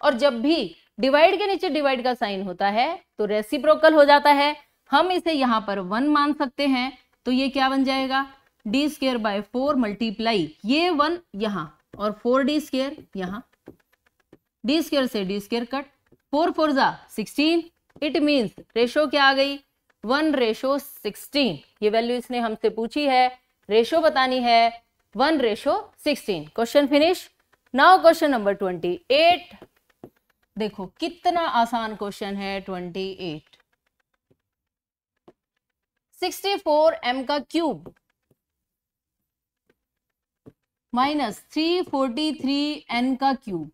Speaker 1: और जब भी डिवाइड के नीचे डिवाइड का साइन होता है तो रेसिप्रोकल हो जाता है। हम इसे यहां पर 1 मान सकते हैं, तो ये क्या बन जाएगा, d²/4 मल्टीप्लाई ये 1 यहां और 4d² यहां, d² से d² कट, 4 4 जा 16। इट मीन्स रेशो क्या आ गई, 1:16। ये वैल्यू इसने हमसे पूछी है, रेशो बतानी है 1:16। Question finish. Now question number 28। देखो कितना आसान क्वेश्चन है 28। 64m का क्यूब माइनस 343n का क्यूब।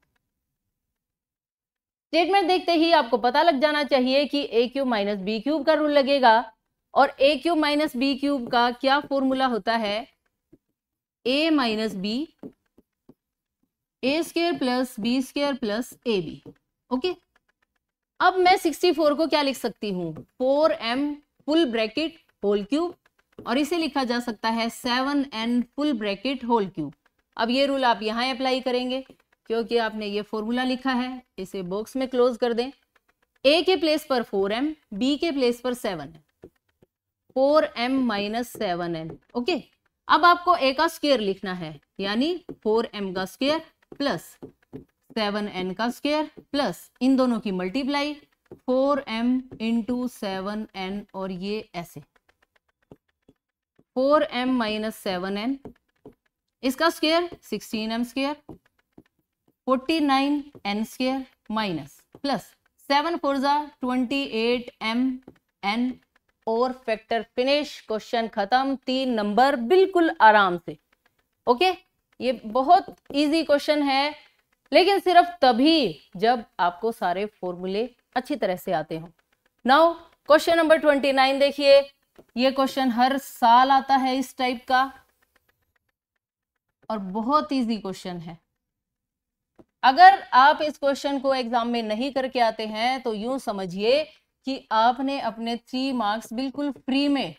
Speaker 1: स्टेटमेंट देखते ही आपको पता लग जाना चाहिए कि a³ माइनस b³ का रूल लगेगा। और a³ माइनस b³ का क्या फॉर्मूला होता है, a minus b a² plus b² plus ab। Okay, अब मैं 64 को क्या लिख सकती हूँ, 4m full bracket whole cube, और इसे लिखा जा सकता है 7n full bracket whole cube. अब ये रूल आप यहाँ अप्लाई करेंगे क्योंकि आपने ये फॉर्मूला लिखा है, इसे बॉक्स में क्लोज कर दें। a के प्लेस पर 4m, b के प्लेस पर 7n, 4m minus 7n। Okay, अब आपको a का स्क्वायर लिखना है, यानी 4m का स्क्वायर प्लस 7n का स्क्वायर प्लस इन दोनों की मल्टीप्लाई 4m इंटू 7n, और ये ऐसे 4m माइनस 7n, इसका square 16m square 49n² minus plus 7 4 जा 28mn, और फैक्टर फिनिश। क्वेश्चन खत्म, 3 नंबर बिल्कुल आराम से। ओके, ये बहुत इजी क्वेश्चन है, लेकिन सिर्फ तभी जब आपको सारे फॉर्मूले अच्छी तरह से आते हो। नाउ क्वेश्चन नंबर 29 देखिए, ये क्वेश्चन हर साल आता है इस टाइप का, और बहुत इजी क्वेश्चन है। अगर आप इस क्वेश्चन को एग्जाम में नहीं करके आते हैं तो यूं समझिए कि आपने अपने 3 मार्क्स बिल्कुल फ्री में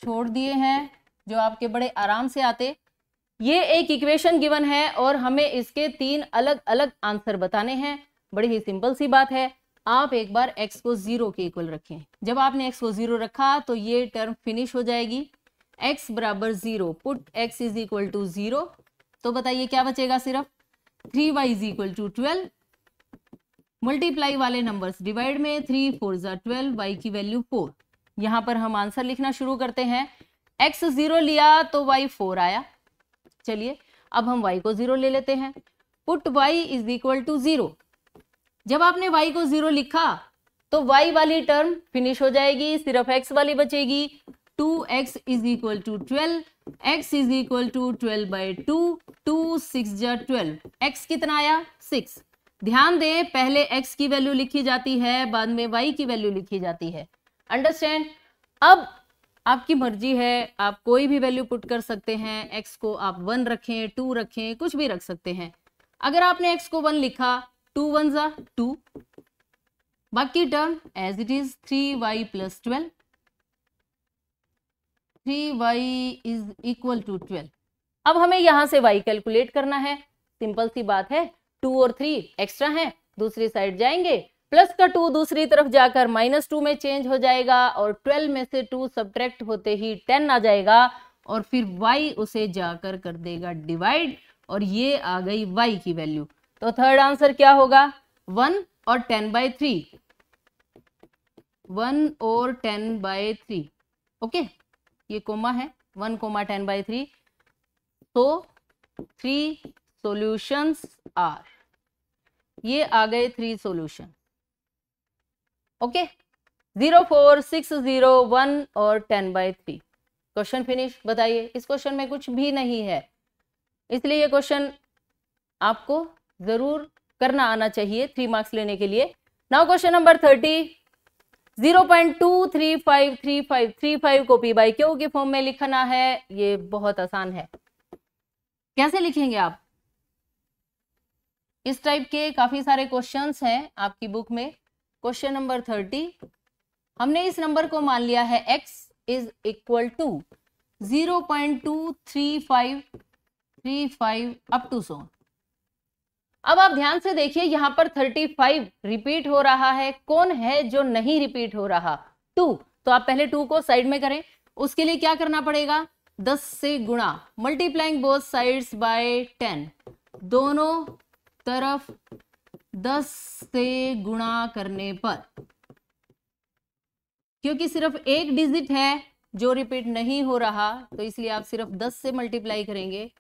Speaker 1: छोड़ दिए हैं, जो आपके बड़े आराम से आते। ये एक इक्वेशन गिवन है और हमें इसके 3 अलग अलग आंसर बताने हैं। बड़ी ही सिंपल सी बात है, आप एक बार x को 0 के इक्वल रखें। जब आपने x को 0 रखा तो ये टर्म फिनिश हो जाएगी। x बराबर 0, put x is equal to 0, तो बताइए क्या बचेगा, सिर्फ 3y is equal to 12। Multiply वाले नंबर्स डिवाइड में 3 4 जा 12, y की वैल्यू 4। यहां पर हम आंसर लिखना शुरू करते हैं। x 0 लिया तो y 4 आया। चलिए अब हम y को 0 ले लेते हैं। Put y is equal to 0। जब आपने y को 0 लिखा तो y वाली टर्म फिनिश हो जाएगी, सिर्फ x वाली बचेगी। 2x is equal to 12, x is equal to 12/2, 2 6 जा 12, x कितना आया 6। ध्यान दें, पहले x की वैल्यू लिखी जाती है, बाद में y की वैल्यू लिखी जाती है। अंडरस्टैंड। अब आपकी मर्जी है, आप कोई भी वैल्यू पुट कर सकते हैं। x को आप 1 रखें, 2 रखें, कुछ भी रख सकते हैं। अगर आपने x को 1 लिखा, 2 1 जा 2, बाकी term as it is 3y plus 12, 3y is equal to 12। अब हमें यहां से y कैलकुलेट करना है। सिंपल सी बात है, 2 और 3 एक्स्ट्रा हैं, दूसरी साइड जाएंगे, प्लस का 2 दूसरी तरफ जाकर -2 में चेंज हो जाएगा, और 12 में से 2 सब्ट्रैक्ट होते ही 10 आ जाएगा, और फिर y उसे जाकर कर देगा डिवाइड, और ये आ गई y की वैल्यू। तो थर्ड आंसर क्या होगा, 1 और 10/3, 1 और 10/3। ओके, ये कोमा है, 1, 10/3। तो 3 सॉल्यूशंस आर, ये आ गए 3 सॉल्यूशन। ओके, 0 4 6 0 1 और 10/3। Question finish. बताइए, इस क्वेश्चन में कुछ भी नहीं है, इसलिए ये क्वेश्चन आपको जरूर करना आना चाहिए 3 मार्क्स लेने के लिए। Now question number 30। 0.2353535 को पी बाई क्यू के फॉर्म में लिखना है। ये बहुत आसान है। कैसे लिखेंगे आप? इस टाइप के काफी सारे क्वेश्चंस हैं आपकी बुक में। क्वेश्चन नंबर 30, हमने इस नंबर को मान लिया है x is equal to 0.23535 up to so. अब आप ध्यान से देखिए, यहां पर 35 रिपीट हो रहा है। कौन है जो नहीं रिपीट हो रहा? 2। तो आप पहले 2 को साइड में करें। उसके लिए क्या करना पड़ेगा? 10 से गुणा, मल्टीप्लाइंग बोथ साइड्स बाय 10, दोनों तरफ 10 से गुणा करने पर, क्योंकि सिर्फ एक डिजिट है जो रिपीट नहीं हो रहा, तो इसलिए आप सिर्फ 10 से मल्टीप्लाई करेंगे।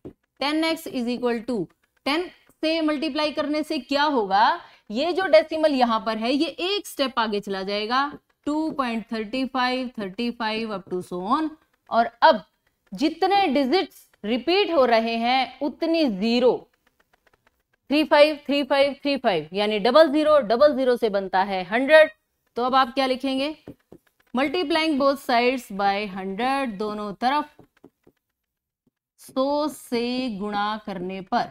Speaker 1: 10x इज इक्वल टू 10 से मल्टीप्लाई करने से क्या होगा? ये जो डेसिमल यहां पर है ये एक स्टेप आगे चला जाएगा, 2.35 35 अप टू सो ऑन। और अब जितने डिजिट्स रिपीट हो रहे हैं उतनी जीरो, 35 35 35 यानी 00 से बनता है 100। तो अब आप क्या लिखेंगे? मल्टीप्लाइंग बोथ साइड्स बाय 100, दोनों तरफ 100 से गुणा करने पर,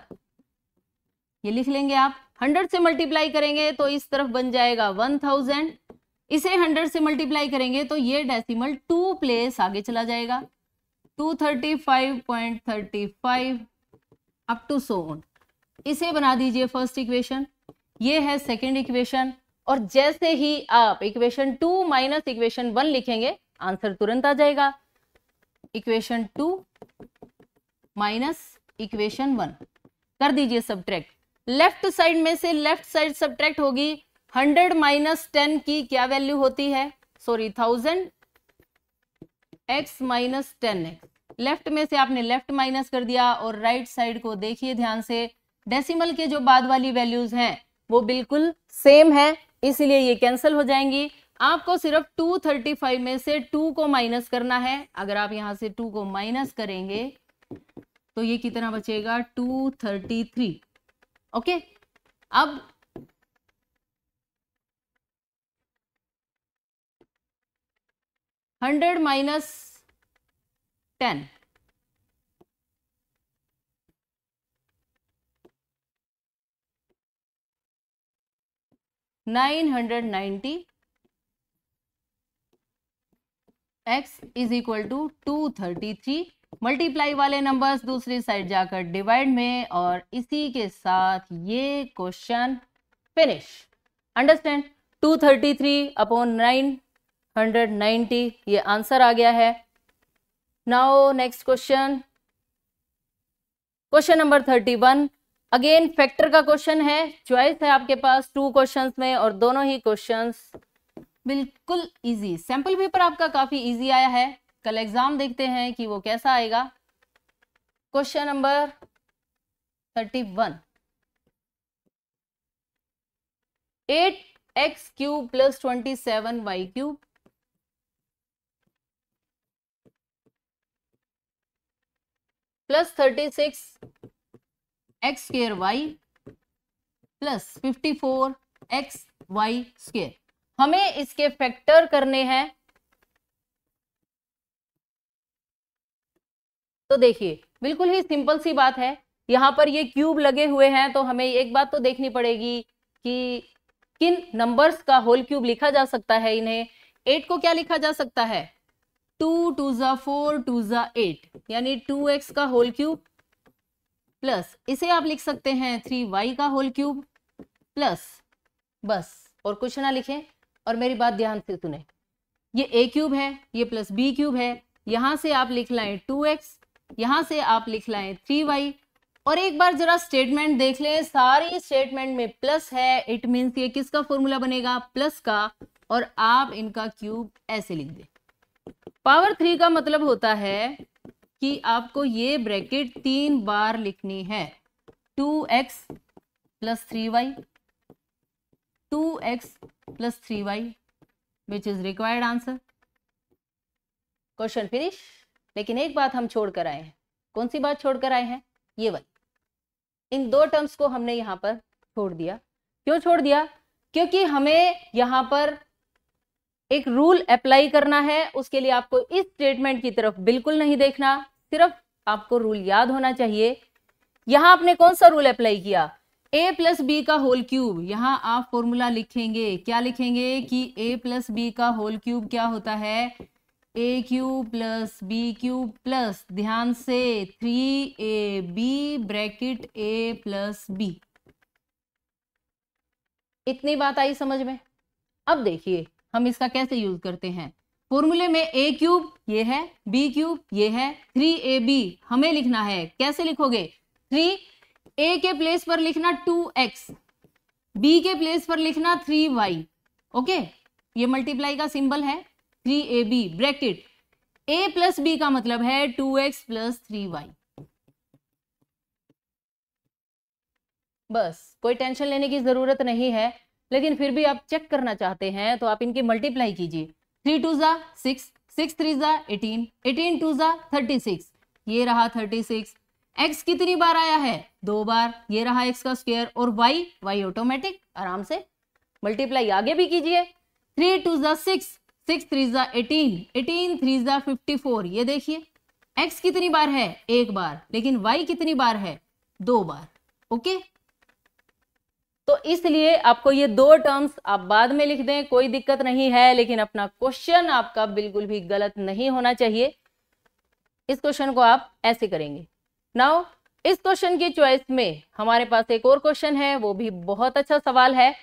Speaker 1: ये लिख लेंगे आप। 100 से मल्टीप्लाई करेंगे तो इस तरफ बन जाएगा 1000, इसे 100 से मल्टीप्लाई करेंगे तो ये डेसिमल 2 प्लेस आगे चला जाएगा, 235.35 अप टू सो ऑन। इसे बना दीजिए फर्स्ट इक्वेशन, ये है सेकंड इक्वेशन। और जैसे ही आप इक्वेशन 2 माइनस इक्वेशन 1 लिखेंगे आंसर तुरंत आ जाएगा। इक्वेशन 2 माइनस इक्वेशन 1 कर दीजिए सब्ट्रैक्ट। लेफ्ट साइड में से लेफ्ट साइड सब्ट्रैक्ट होगी। 100 माइनस 10 की क्या वैल्यू होती है? Sorry 1000 x minus 10x। Left में से आपने लेफ्ट माइनस कर दिया और राइट साइड को देखिए ध्यान से, डेसिमल के जो बाद वाली वैल्यूज हैं वो बिल्कुल सेम है, इसलिए ये कैंसिल हो जाएंगी। आपको सिर्फ 235 में से 2 को माइनस करना है। अगर आप यहां से 2 को माइनस करेंगे तो ये कितना बचेगा? 233। ओके, अब hundred minus 10, 990 x is equal to 233। Multiply वाले नंबर्स दूसरी साइड जाकर डिवाइड में, और इसी के साथ ये क्वेश्चन फिनिश। अंडरस्टैंड? 233 अपॉन 990 ये आंसर आ गया है। Now next question, question number 31। Again factor का क्वेश्चन है। चॉइस है आपके पास 2 क्वेश्चंस में और दोनों ही क्वेश्चंस बिल्कुल इजी। सैंपल पेपर आपका काफी इजी आया है, कल एग्जाम देखते हैं कि वो कैसा आएगा। Question number 31, 8x cube plus 27y cube plus 36 x square y plus 54 x y square, हमें इसके फैक्टर करने हैं। तो देखिए बिल्कुल ही सिंपल सी बात है, यहां पर ये क्यूब लगे हुए हैं तो हमें एक बात तो देखनी पड़ेगी कि किन नंबर्स का होल क्यूब लिखा जा सकता है इन्हें। 8 को क्या लिखा जा सकता है? 2 2 जा 4 2 जा 8 यानी 2x का होल क्यूब, प्लस इसे आप लिख सकते हैं 3y का होल क्यूब प्लस, बस और कुछ ना लिखें। और मेरी बात ध्यान से सुने, ये a क्यूब है, ये प्लस b क्यूब है, यहां से आप लिख लाएं 2x, यहां से आप लिख लाएं 3y। और एक बार जरा स्टेटमेंट देख लें, सारी स्टेटमेंट में प्लस है, इट मीन्स ये किसका फॉर्मूला बनेगा? प्लस का। और आप इनका क्यूब ऐसे लिख दें। पावर 3 का मतलब होता है कि आपको ये ब्रैकेट 3 बार लिखनी है। 2x plus 3y, 2x plus 3y which is required answer. Question finish. लेकिन एक बात हम छोड़कर आए हैं। कौन सी बात छोड़कर आए हैं? ये वाली, इन 2 टर्म्स को हमने यहां पर छोड़ दिया। क्यों छोड़ दिया? क्योंकि हमें यहां पर एक रूल अप्लाई करना है, उसके लिए आपको इस स्टेटमेंट की तरफ बिल्कुल नहीं देखना, सिर्फ आपको रूल याद होना चाहिए। यहां आपने कौन सा रूल अप्लाई किया, a प्लस बी का होल क्यूब। यहां आप फॉर्मूला लिखेंगे, क्या लिखेंगे कि a प्लस बी का होल क्यूब क्या होता है, a cube plus B cube plus, ध्यान से 3ab ब्रैकेट a प्लस बी। इतनी बात आई समझ में। अब देखिए हम इसका कैसे यूज करते हैं। फॉर्मूले में a क्यूब ये है, b क्यूब ये है, 3ab हमें लिखना है। कैसे लिखोगे, 3 a के प्लेस पर लिखना 2x, b के प्लेस पर लिखना 3y। ओके, ये मल्टीप्लाई का सिंबल है, 3ab bracket a plus b का मतलब है 2x प्लस 3y। बस कोई टेंशन लेने की जरूरत नहीं है, लेकिन फिर भी आप चेक करना चाहते हैं तो आप इनकी मल्टीप्लाई कीजिए। 3 2 जा 6, 6 3 जा 18, 18 2 जा 36, ये रहा 36। x कितनी बार आया है, 2 बार, ये रहा x का स्क्वायर। और y ऑटोमेटिक, आराम से मल्टीप्लाई आगे भी कीजिए। 3 2 जा 6, 6 3 जा 18, 18 3 जा 54। ये देखिए x कितनी बार है, 1 बार, लेकिन y कितनी बार है, 2 बार। ओके, तो इसलिए आपको ये दो टर्म्स आप बाद में लिख दें, कोई दिक्कत नहीं है, लेकिन अपना क्वेश्चन आपका बिल्कुल भी गलत नहीं होना चाहिए। इस क्वेश्चन को आप ऐसे करेंगे। नाउ इस क्वेश्चन की चॉइस में हमारे पास एक और क्वेश्चन है, वो भी बहुत अच्छा सवाल है।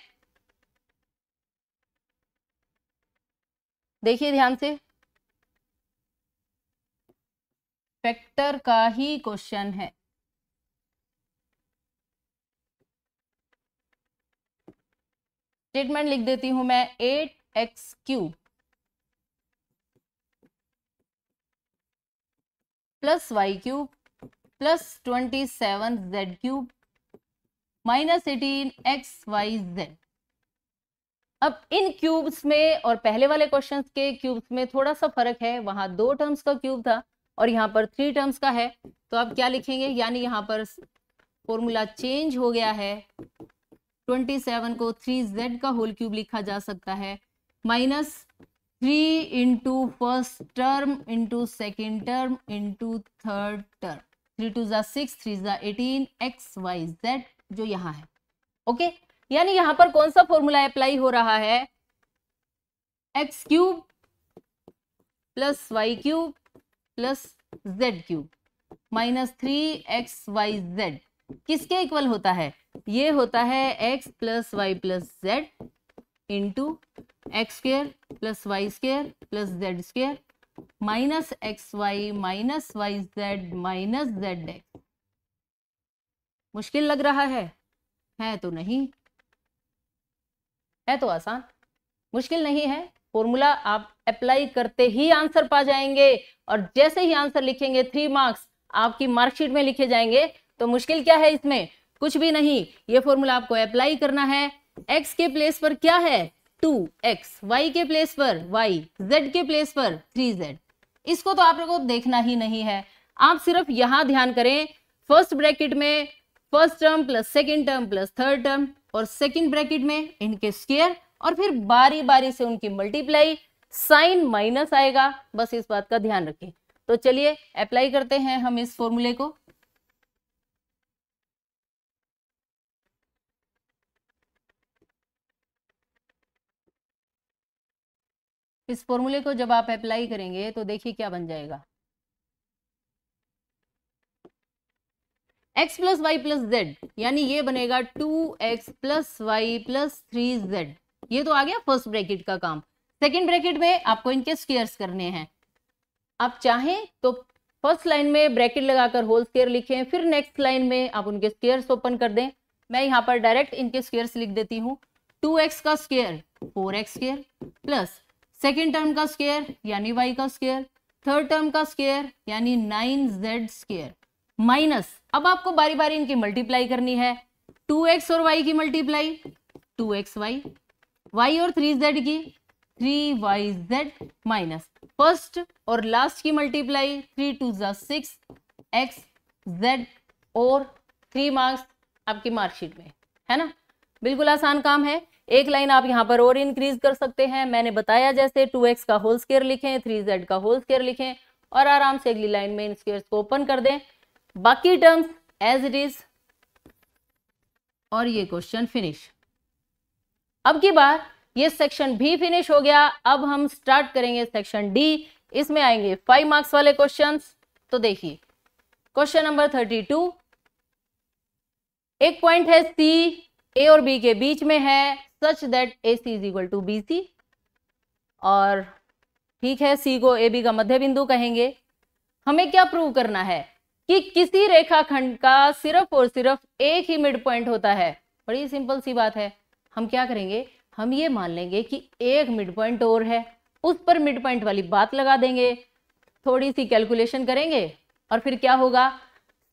Speaker 1: देखिए ध्यान से, फैक्टर का ही क्वेश्चन है। स्टेटमेंट लिख देती हूं मैं, 8x cube plus y cube plus 27z cube minus 18xyz। अब इन क्यूब्स में और पहले वाले क्वेश्चंस के क्यूब्स में थोड़ा सा फर्क है, वहां 2 टर्म्स का क्यूब था और यहाँ पर 3 टर्म्स का है। तो आप क्या लिखेंगे, यानी यहाँ पर फॉर्मूला चेंज हो गया है। 27 को 3z का होल क्यूब लिखा जा सकता है, minus 3 into first term into second term into third term. 3 2 जा 6, 3 जा 18 xyz जो यहाँ है। ओके, यानी यहाँ पर कौन सा फॉर्मूला अप्लाई हो रहा है, x cube plus y cube plus z cube minus 3xyz किसके इक्वल होता है, ये होता है x plus y plus z into x square plus y square plus z square minus x y minus y z minus z x. मुश्किल लग रहा है तो नहीं, है तो आसान, मुश्किल नहीं है। फॉर्मूला आप अप्लाई करते ही आंसर पा जाएंगे, और जैसे ही आंसर लिखेंगे 3 मार्क्स आपकी मार्कशीट में लिखे जाएंगे। तो मुश्किल क्या है इसमें, कुछ भी नहीं। ये फॉर्मूला आपको अप्लाई करना है। x के प्लेस पर क्या है 2x, y के प्लेस पर y, z के प्लेस पर 3z। इसको तो आप लोगों को देखना ही नहीं है, आप सिर्फ यहां ध्यान करें। फर्स्ट ब्रैकेट में first term plus second term plus third term, और सेकेंड ब्रैकेट में इनके स्क्वायर, और फिर बारी बारी से उनकी मल्टीप्लाई, साइन माइनस आएगा, बस इस बात का ध्यान रखें। तो चलिए अप्लाई करते हैं हम इस फॉर्मूले को। इस फॉर्मूले को जब आप अप्लाई करेंगे तो देखिए क्या बन जाएगा, x plus y plus z, यानी ये बनेगा 2x plus y plus 3z। ये तो आ गया फर्स्ट ब्रैकेट का काम। सेकेंड ब्रैकेट में आपको इनके स्क्वायर्स करने हैं। आप चाहें तो फर्स्ट लाइन में ब्रैकेट लगाकर होल स्क्वायर लिखें, फिर नेक्स्ट लाइन में आप उनके स्क्वायर्स ओपन कर दें। मैं यहाँ पर डायरेक्ट इनके स्क्वायर्स लिख देती हूँ। 2x का square 4x square plus second term का स्क्वायर यानी y का स्क्वायर, थर्ड टर्म का स्क्वायर यानी 9z स्क्वायर, माइनस, अब आपको बारी बारी इनकी मल्टीप्लाई करनी है। 2x और y की मल्टीप्लाई 2xy, y और 3z की 3yz, माइनस फर्स्ट और लास्ट की मल्टीप्लाई 3 2 जा 6 x z, और 3 मार्क्स आपकी मार्कशीट में है ना। बिल्कुल आसान काम है। एक लाइन आप यहाँ पर और इंक्रीज कर सकते हैं, मैंने बताया जैसे 2x का होल स्क्वायर लिखें, 3z का होल स्क्वायर लिखें और आराम से अगली लाइन में इन स्क्वायर्स को ओपन कर दें, बाकी टर्म्स एज इट इज और ये क्वेश्चन फिनिश। अब की बार ये सेक्शन भी फिनिश हो गया, अब हम स्टार्ट करेंगे सेक्शन डी। इसमें आएंगे 5 मार्क्स वाले क्वेश्चंस। तो देखिए क्वेश्चन नंबर 32, एक पॉइंट है सी ए और बी के बीच में है such that A C is equal to B C, और ठीक है सी को ए बी का मध्य बिंदु कहेंगे। हमें क्या प्रूव करना है कि किसी रेखाखंड का सिर्फ और सिर्फ एक ही मिड पॉइंट होता है। बड़ी सिंपल सी बात है, हम क्या करेंगे, हम ये मान लेंगे कि एक मिड पॉइंट और है, उस पर मिड पॉइंट वाली बात लगा देंगे, थोड़ी सी कैलकुलेशन करेंगे और फिर क्या होगा,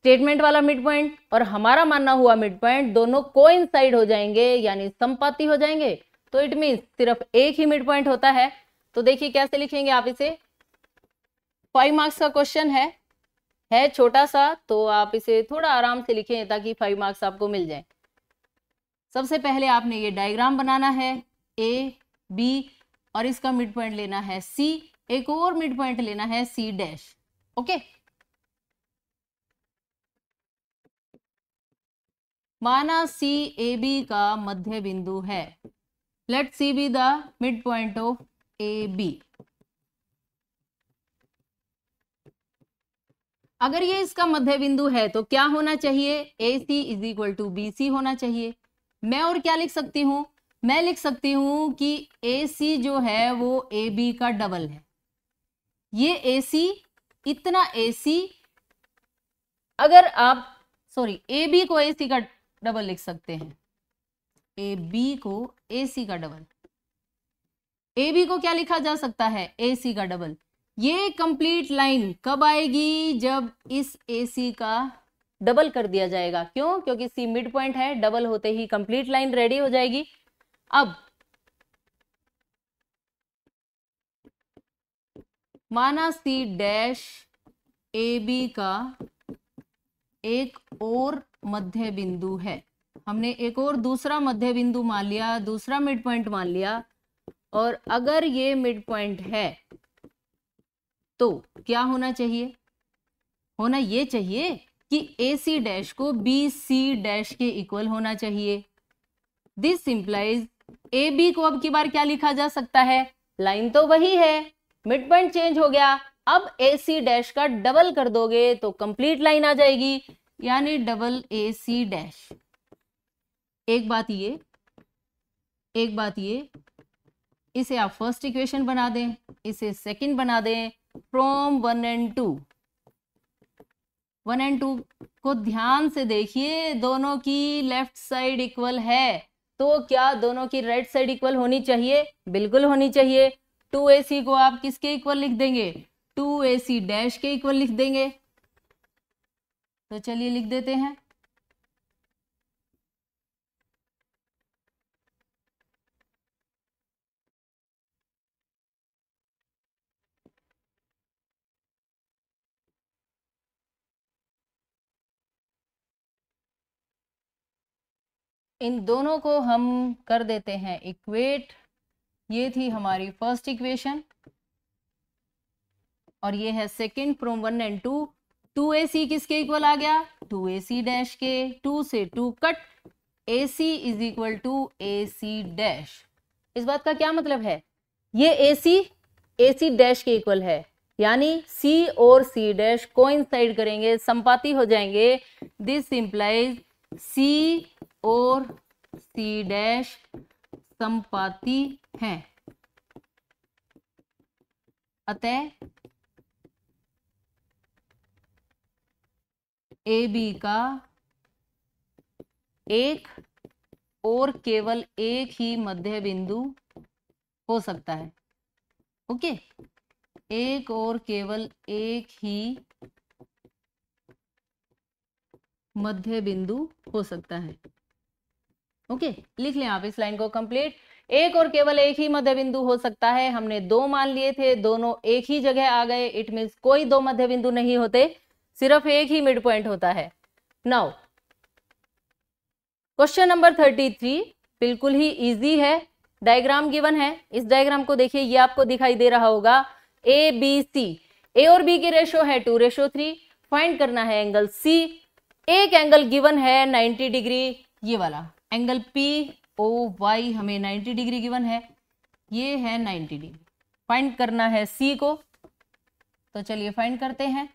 Speaker 1: स्टेटमेंट वाला मिड पॉइंट और हमारा मानना हुआ मिड पॉइंट दोनों कोइंसाइड हो जाएंगे, यानी समपाती हो जाएंगे। तो इट मीन्स सिर्फ एक ही मिड पॉइंट होता है। तो देखिए कैसे लिखेंगे आप इसे, 5 मार्क्स का क्वेश्चन है छोटा सा, तो आप इसे थोड़ा आराम से लिखें ताकि 5 मार्क्स आपको मिल जाए। सबसे पहले आपने ये डायग्राम बनाना है ए बी और इसका मिड पॉइंट लेना है सी, एक और मिड पॉइंट लेना है सी डैश। ओके, माना सी ए बी का मध्य बिंदु है, let C be the mid point of A B. अगर ये इसका मध्य बिंदु है तो क्या होना चाहिए, A C is equal to B C होना चाहिए। मैं और क्या लिख सकती हूं, मैं लिख सकती हूं कि ए सी जो है वो ए बी का डबल है। ये ए सी, इतना ए सी, अगर आप ए बी को ए सी का डबल लिख सकते हैं, ए बी को ए सी का डबल, ए बी को क्या लिखा जा सकता है, ए सी का डबल। ये कंप्लीट लाइन कब आएगी, जब इस ए सी का डबल कर दिया जाएगा। क्यों, क्योंकि सी मिड पॉइंट है, डबल होते ही कंप्लीट लाइन रेडी हो जाएगी। अब माना सी डैश ए बी का एक और मध्य बिंदु है, हमने एक और दूसरा मध्य बिंदु मान लिया, दूसरा मिड पॉइंट मान लिया, और अगर ये मिड पॉइंट है तो क्या होना चाहिए, होना ये चाहिए कि ए सी डैश को बी सी डैश के इक्वल होना चाहिए। दिस इंप्लाइज ए बी को अब की बार क्या लिखा जा सकता है, लाइन तो वही है, मिड पॉइंट चेंज हो गया, अब ए सी डैश का डबल कर दोगे तो कंप्लीट लाइन आ जाएगी, यानी डबल ए सी डैश। एक बात ये इसे आप फर्स्ट इक्वेशन बना दें, इसे सेकंड बना दें, फ्रॉम 1 and 2 को ध्यान से देखिए, दोनों की लेफ्ट साइड इक्वल है, तो क्या दोनों की राइट साइड इक्वल होनी चाहिए, बिल्कुल होनी चाहिए। 2ac को आप किसके इक्वल लिख देंगे, 2ac डैश के इक्वल लिख देंगे। तो चलिए लिख देते हैं, इन दोनों को हम कर देते हैं इक्वेट। ये थी हमारी फर्स्ट इक्वेशन और ये है सेकंड, फ्रॉम 1 and 2। 2ac किसके इक्वल आ गया, 2ac डैश के, 2 से 2 cut, ac is equal to ac dash. इस बात का क्या मतलब है, ये ac डैश के इक्वल है, यानी c और c डैश कोइंसाइड करेंगे, संपाती हो जाएंगे। दिस इंप्लाइज c और c डैश संपाती हैं, अतः ए बी का एक और केवल एक ही मध्य बिंदु हो सकता है। ओके, एक और केवल एक ही मध्य बिंदु हो सकता है। ओके, लिख लें आप इस लाइन को कंप्लीट। एक और केवल एक ही मध्य बिंदु हो सकता है, हमने दो मान लिए थे, दोनों एक ही जगह आ गए, इट मीन्स कोई दो मध्य बिंदु नहीं होते, सिर्फ एक ही मिड पॉइंट होता है। नाउ क्वेश्चन नंबर 33, बिल्कुल ही इजी है। डायग्राम गिवन है, इस डायग्राम को देखिए, ये आपको दिखाई दे रहा होगा ए बी सी, ए और बी की रेशो है 2:3। फाइंड करना है एंगल सी। एक एंगल गिवन है 90 डिग्री, ये वाला एंगल पी ओ वाई हमें 90 डिग्री गिवन है, ये है 90 डिग्री। फाइंड करना है सी को, तो चलिए फाइंड करते हैं।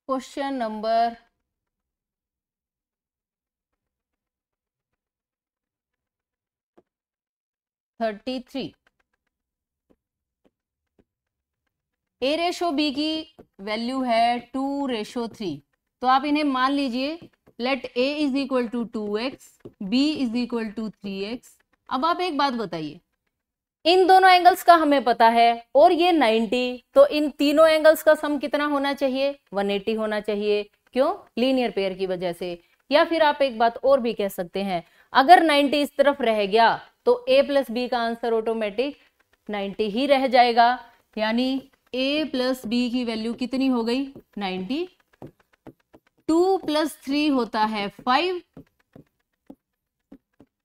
Speaker 1: Question number 33। A ratio B की वैल्यू है 2:3, तो आप इन्हें मान लीजिए let A is equal to 2x, B is equal to 3x। अब आप एक बात बताइए, इन दोनों एंगल्स का हमें पता है और ये 90, तो इन तीनों एंगल्स का सम कितना होना चाहिए? 180 होना चाहिए। क्यों? लीनियर पेयर की वजह से। या फिर आप एक बात और भी कह सकते हैं, अगर 90 इस तरफ रह गया तो a प्लस बी का आंसर ऑटोमेटिक 90 ही रह जाएगा, यानी a प्लस बी की वैल्यू कितनी हो गई? 90। 2 + 3 होता है 5।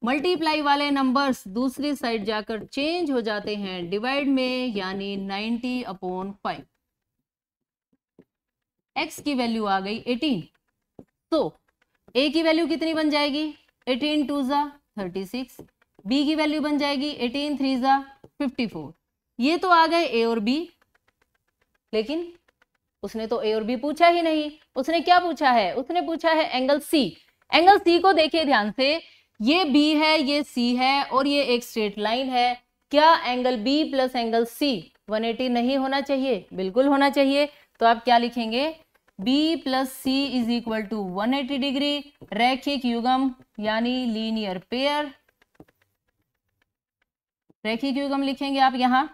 Speaker 1: मल्टीप्लाई वाले नंबर्स दूसरी साइड जाकर चेंज हो जाते हैं डिवाइड में, यानी 90/5। x की वैल्यू आ गई 18, तो a की वैल्यू कितनी बन जाएगी? 18 2 ज़ा 36। b की वैल्यू बन जाएगी 18 3 ज़ा 54। ये तो आ गए a और b, लेकिन उसने तो a और b पूछा ही नहीं। उसने क्या पूछा है? उसने पूछा है एंगल c। एंगल c को देखिए ध्यान से, ये b है, ये c है और ये एक स्ट्रेट लाइन है। क्या angle b plus angle c 180 नहीं होना चाहिए? बिल्कुल होना चाहिए। तो आप क्या लिखेंगे? b प्लस c is equal to 180 degree, रैखिक युग्म यानी लीनियर पेयर। रैखिक युग्म लिखेंगे आप यहाँ।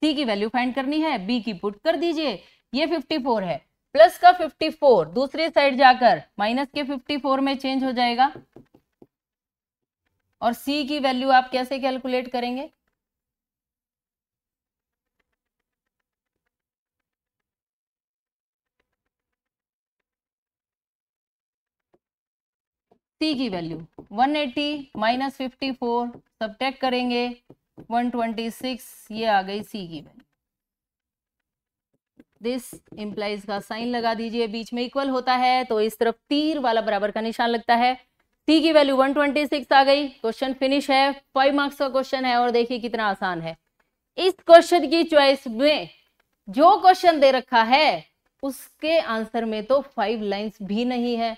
Speaker 1: c की वैल्यू फाइंड करनी है, b की पुट कर दीजिए। ये 54 है, प्लस का 54 दूसरी साइड जाकर माइनस के 54 में चेंज हो जाएगा। और c की वैल्यू आप कैसे कैलकुलेट करेंगे? c की वैल्यू 180 माइनस 54 सब्ट्रैक्ट करेंगे 126, ये आ गई c की वैल्यू। दिस इंप्लाइज का साइन लगा दीजिए, बीच में इक्वल होता है तो इस तरफ तीर वाला बराबर का निशान लगता है। c की वैल्यू 126 आ गई। क्वेश्चन फिनिश है। 5 मार्क्स का क्वेश्चन है और देखिए कितना आसान है। इस क्वेश्चन की चॉइस में जो क्वेश्चन दे रखा है उसके आंसर में तो 5 लाइंस भी नहीं है,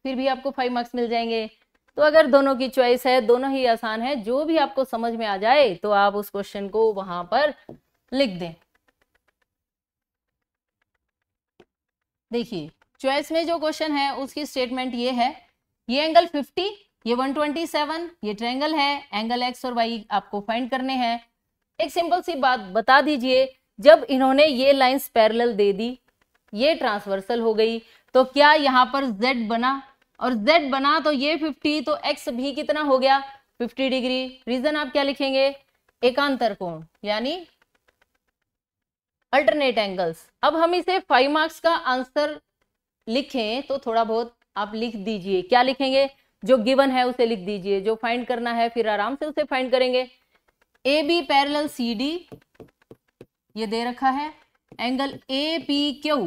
Speaker 1: फिर भी आपको 5 मार्क्स मिल जाएंगे। तो अगर दोनों की चॉइस है, दोनों ही आसान है, जो भी आपको समझ में आ जाए तो आप उस क्वेश्चन को वहां पर लिख दें। देखिए चॉइस में जो क्वेश्चन है उसकी स्टेटमेंट ये है, ये एंगल 50, ये 127, ये ट्रायंगल है, एंगल एक्स और वाई आपको फाइंड करने हैं। एक सिंपल सी बात बता दीजिए, जब इन्होंने ये लाइंस पैरेलल दे दी, ये ट्रांसवर्सल हो गई, तो क्या यहाँ पर z बना? और z बना तो ये 50, तो x भी कितना हो गया? 50 डिग्री। रीजन आप क्या लिखेंगे? एकांतर कोण यानी अल्टरनेट एंगल्स। अब हम इसे 5 मार्क्स का आंसर लिखें तो थोड़ा बहुत आप लिख दीजिए। क्या लिखेंगे? जो गिवन है उसे लिख दीजिए, जो फाइंड करना है फिर आराम से उसे फाइंड करेंगे। A B parallel C D ये दे रखा है, angle A P Q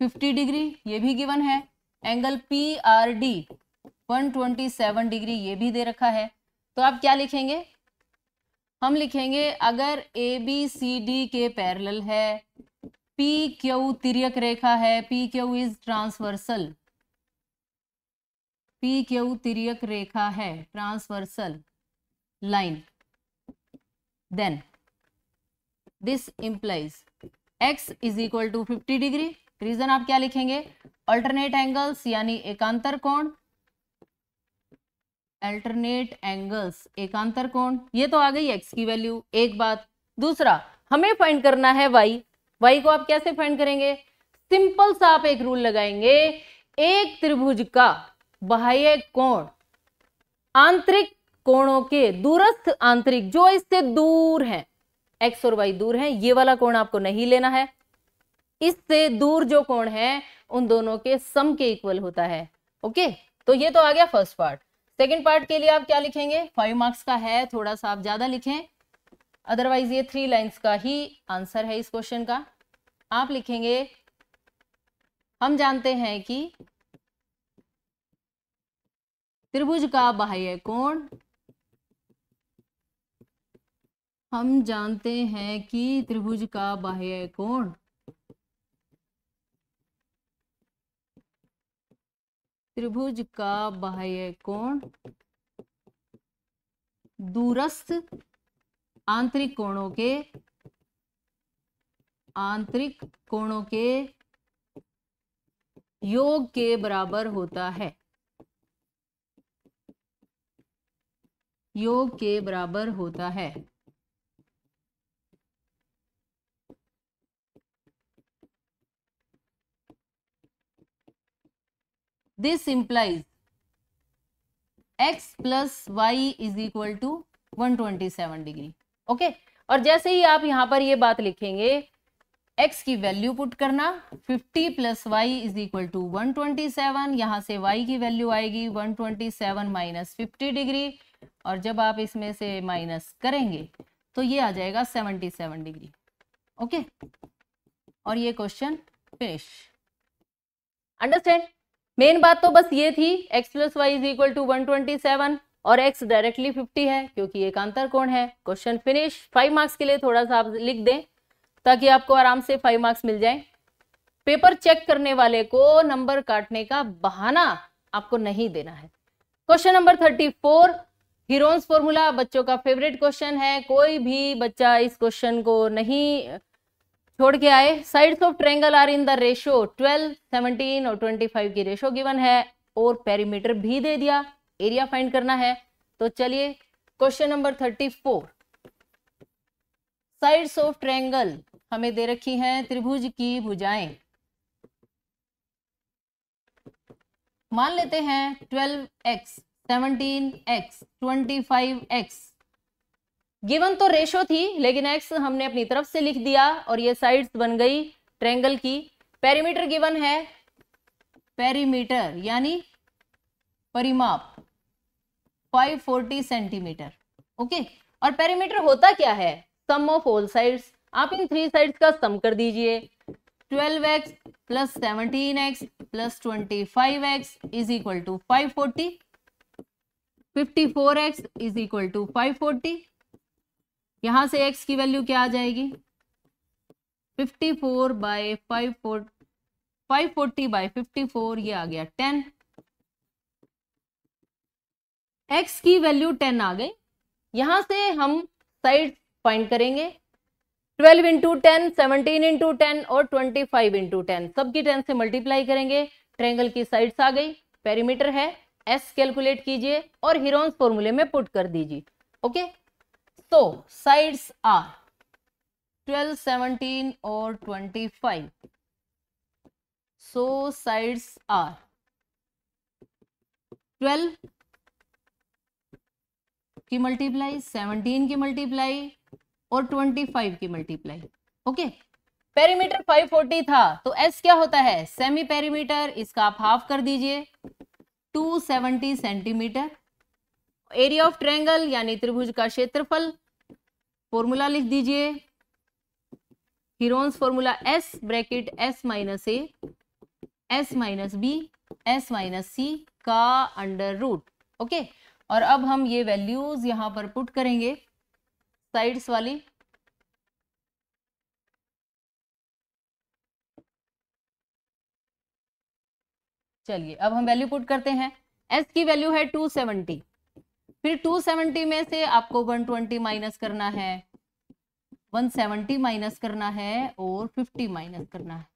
Speaker 1: 50 degree ये भी गिवन है, angle P R D 127 degree ये भी दे रखा है। तो आप क्या लिखेंगे? हम लिखेंगे अगर ए बी सी डी के पैरेलल है, पी क्यू तिर्यक रेखा है, P Q is transversal, P Q तिर्यक रेखा है, transversal line, then this implies x is equal to 50 डिग्री। रीजन आप क्या लिखेंगे? अल्टरनेट एंगल्स यानी एकांतर कोण, अल्टरनेट एंगल्स एकांतर कोण। ये तो आ गई x की वैल्यू, एक बात। दूसरा हमें फाइंड करना है y। y को आप कैसे फाइंड करेंगे? सिंपल सा आप एक रूल लगाएंगे, एक त्रिभुज का बाह्य कोण आंतरिक कोणों के दूरस्थ आंतरिक जो इससे दूर है, एक्स और वाई दूर हैं, ये वाला कोण आपको नहीं लेना है, इससे दूर जो कोण है उन दोनों के सम के इक्वल होता है। ओके, तो ये तो आ गया फर्स्ट पार्ट। सेकंड पार्ट के लिए आप क्या लिखेंगे, 5 मार्क्स का है, थोड़ा सा आप ज्यादा लिखें, अदरवाइज ये 3 लाइंस का ही आंसर है इस क्वेश्चन का। आप लिखेंगे, हम जानते हैं कि त्रिभुज का बाह्य कोण, हम जानते हैं कि त्रिभुज का बाह्य कोण त्रिभुज का बाह्य कोण दूरस्थ आंतरिक कोणों के योग के बराबर होता है, योग के बराबर होता है। This implies x plus y is equal to 127 degree. Okay, और जैसे ही आप यहां पर ये बात लिखेंगे, x की वैल्यू पुट करना, 50 plus y is equal to 127, यहां से y की वैल्यू आएगी 127 माइनस 50 डिग्री, और जब आप इसमें से माइनस करेंगे तो ये आ जाएगा 77 डिग्री। ओके, और ये क्वेश्चन फिनिश। अंडरस्टैंड? मेन बात तो बस ये थी, x plus y is equal to 127 और x डायरेक्टली 50 है क्योंकि एकांतर कोण है। Question finish. 5 मार्क्स के लिए थोड़ा सा आप लिख दें ताकि आपको आराम से 5 मार्क्स मिल जाए। पेपर चेक करने वाले को नंबर काटने का बहाना आपको नहीं देना है। क्वेश्चन नंबर 34, हीरोन्स फॉर्मूला बच्चों का फेवरेट क्वेश्चन है, कोई भी बच्चा इस क्वेश्चन को नहीं छोड़ के आए। Sides of triangle are in the ratio 12, 17 और 25 की रेशो गिवन है और पेरीमीटर भी दे दिया, एरिया फाइंड करना है। तो चलिए question number 34, sides of triangle हमें दे रखी हैं त्रिभुज की भुजाएं। मान लेते हैं 12x, 17x, 25x। गिवन तो रेशो थी लेकिन x हमने अपनी तरफ से लिख दिया और ये साइड्स बन गई ट्रायंगल की। पेरीमीटर गिवन है, पेरीमीटर यानी परिमाप 540 सेंटीमीटर। ओके, और पेरीमीटर होता क्या है, सम ऑफ ऑल साइड्स। आप इन 3 साइड्स का सम कर दीजिए, 12x plus 17x plus 25x is equal to 540, 54x is equal to 540। यहां से x की वैल्यू क्या आ जाएगी, 54 बाय 540 बाय 54, ये आ गया 10। x की वैल्यू 10 आ गई। यहां से हम साइड फाइंड करेंगे, 12 इंटू 10, 17 इंटू 10 और 25 इंटू 10, सबकी 10 से मल्टीप्लाई करेंगे। ट्रायंगल की साइड्स आ गई, पेरीमीटर है, s कैलकुलेट कीजिए और हीरोन्स फॉर्मूले में पुट कर दीजिए। ओके, तो साइड्स आर 12, 17 और 25। सो साइड्स आर 12 की मल्टीप्लाई, 17 की मल्टीप्लाई और 25 की मल्टीप्लाई। ओके, पेरीमीटर 540 था तो s क्या होता है, सेमी पेरीमीटर, इसका आप हाफ कर दीजिए 270 सेंटीमीटर। एरिया ऑफ ट्रायंगल यानी त्रिभुज का क्षेत्रफल, फॉर्मूला लिख दीजिए, Heron's formula s bracket s minus a, s minus b, s minus c का अंडर रूट। ओके, और अब हम ये वैल्यूज यहां पर पुट करेंगे साइड्स वाली। चलिए अब हम वैल्यू पुट करते हैं। s की वैल्यू है 270, फिर 270 में से आपको 120 माइनस करना है, 170 माइनस करना है और 50 माइनस करना है।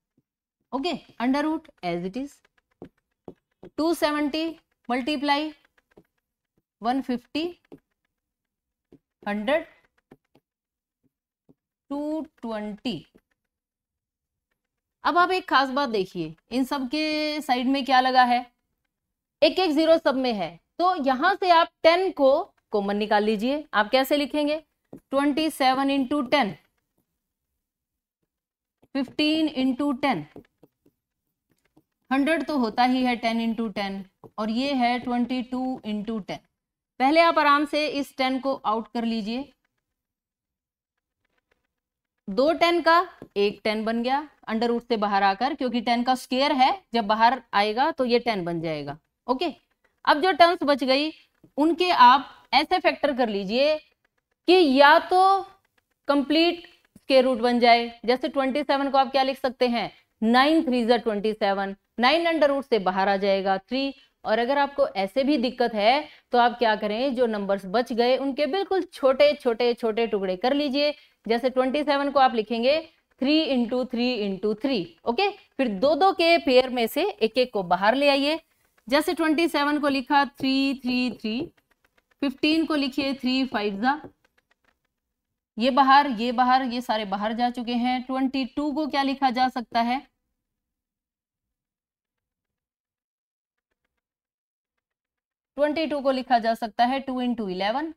Speaker 1: Okay, under root as it is, 270 multiply 150, 100, 220। अब आप एक खास बात देखिए, इन सब के साइड में क्या लगा है, एक एक जीरो सब में है, तो यहां से आप 10 को कॉमन निकाल लीजिए। आप कैसे लिखेंगे, 27 इंटू 10, 15 इंटू 10, 100 तो होता ही है 10 इंटू 10, और ये है 22 इंटू 10। पहले आप आराम से इस 10 को आउट कर लीजिए। 2 10 का 1 10 बन गया अंडर रूट से बाहर आकर, क्योंकि 10 का स्क्वायर है, जब बाहर आएगा तो ये 10 बन जाएगा। ओके, अब जो टर्म्स बच गई उनके आप ऐसे फैक्टर कर लीजिए कि या तो कंप्लीट स्क्वायर रूट बन जाए, जैसे 27 को आप क्या लिख सकते हैं, 9 3 27, 9 अंडर रूट से बाहर आ जाएगा 3। और अगर आपको ऐसे भी दिक्कत है तो आप क्या करें, जो नंबर्स बच गए उनके बिल्कुल छोटे छोटे छोटे टुकड़े कर लीजिए। जैसे 27 को आप लिखेंगे 3 इंटू 3 इंटू 3। ओके, फिर दो दो के पेयर में से एक एक को बाहर ले आइए। जैसे 27 को लिखा 3 3 3, 15 को लिखिए 3 5 जा, ये बाहर ये बाहर, ये सारे बाहर जा चुके हैं। 22 को क्या लिखा जा सकता है, 22 को लिखा जा सकता है 2 इंटू 11,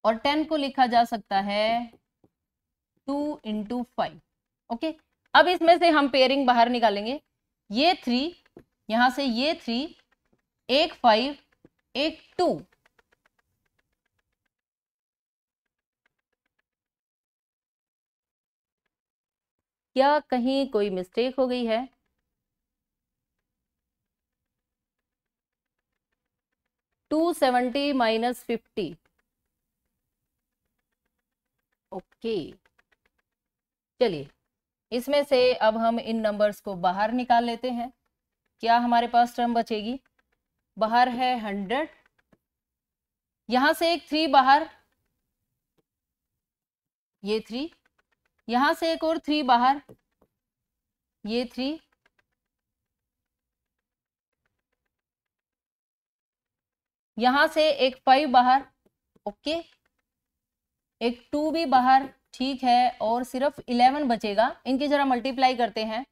Speaker 1: और 10 को लिखा जा सकता है 2 इंटू 5। ओके, अब इसमें से हम पेयरिंग बाहर निकालेंगे। ये 3, यहां से ये 3, एक 5, एक 2, क्या कहीं कोई मिस्टेक हो गई है? -270 ओके, चलिए इसमें से अब हम इन नंबर्स को बाहर निकाल लेते हैं। क्या हमारे पास टर्म बचेगी, बाहर है 100, यहां से एक 3 बाहर, ये 3, यहां से एक और 3 बाहर, ये 3, यहां से एक 5 बाहर, ओके, एक 2 भी बाहर, ठीक है, और सिर्फ 11 बचेगा। इनकी जरा मल्टीप्लाई करते हैं।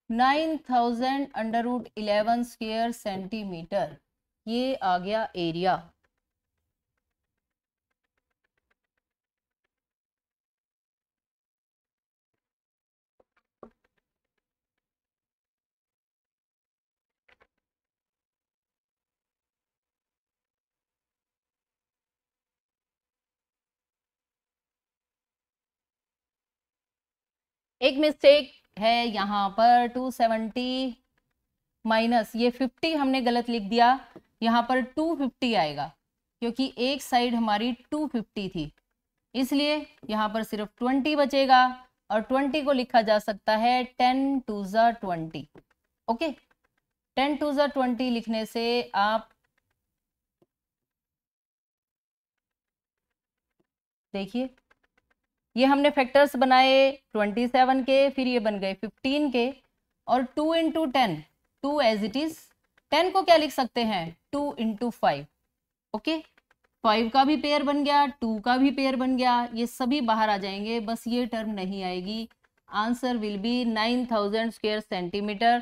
Speaker 1: नाइन 9000 √11 स्क्वायर सेंटीमीटर, ये आ गया एरिया। एक मिस्टेक है यहाँ पर, 270 माइनस ये 50 हमने गलत लिख दिया, यहाँ पर 250 आएगा, क्योंकि एक साइड हमारी 250 थी, इसलिए यहाँ पर सिर्फ 20 बचेगा, और 20 को लिखा जा सकता है 10 2 20। ओके, 10 2 20 लिखने से आप देखिए, ये हमने फैक्टर्स बनाए 27 के, फिर ये बन गए 15 के, और 2 इंटू 10, 2 एज इट इज। 10 को क्या लिख सकते हैं, 2 इंटू 5। ओके, 5 का भी पेयर बन गया, 2 का भी पेयर बन गया, ये सभी बाहर आ जाएंगे, बस ये टर्म नहीं आएगी। Answer will B 9000 square centimetre.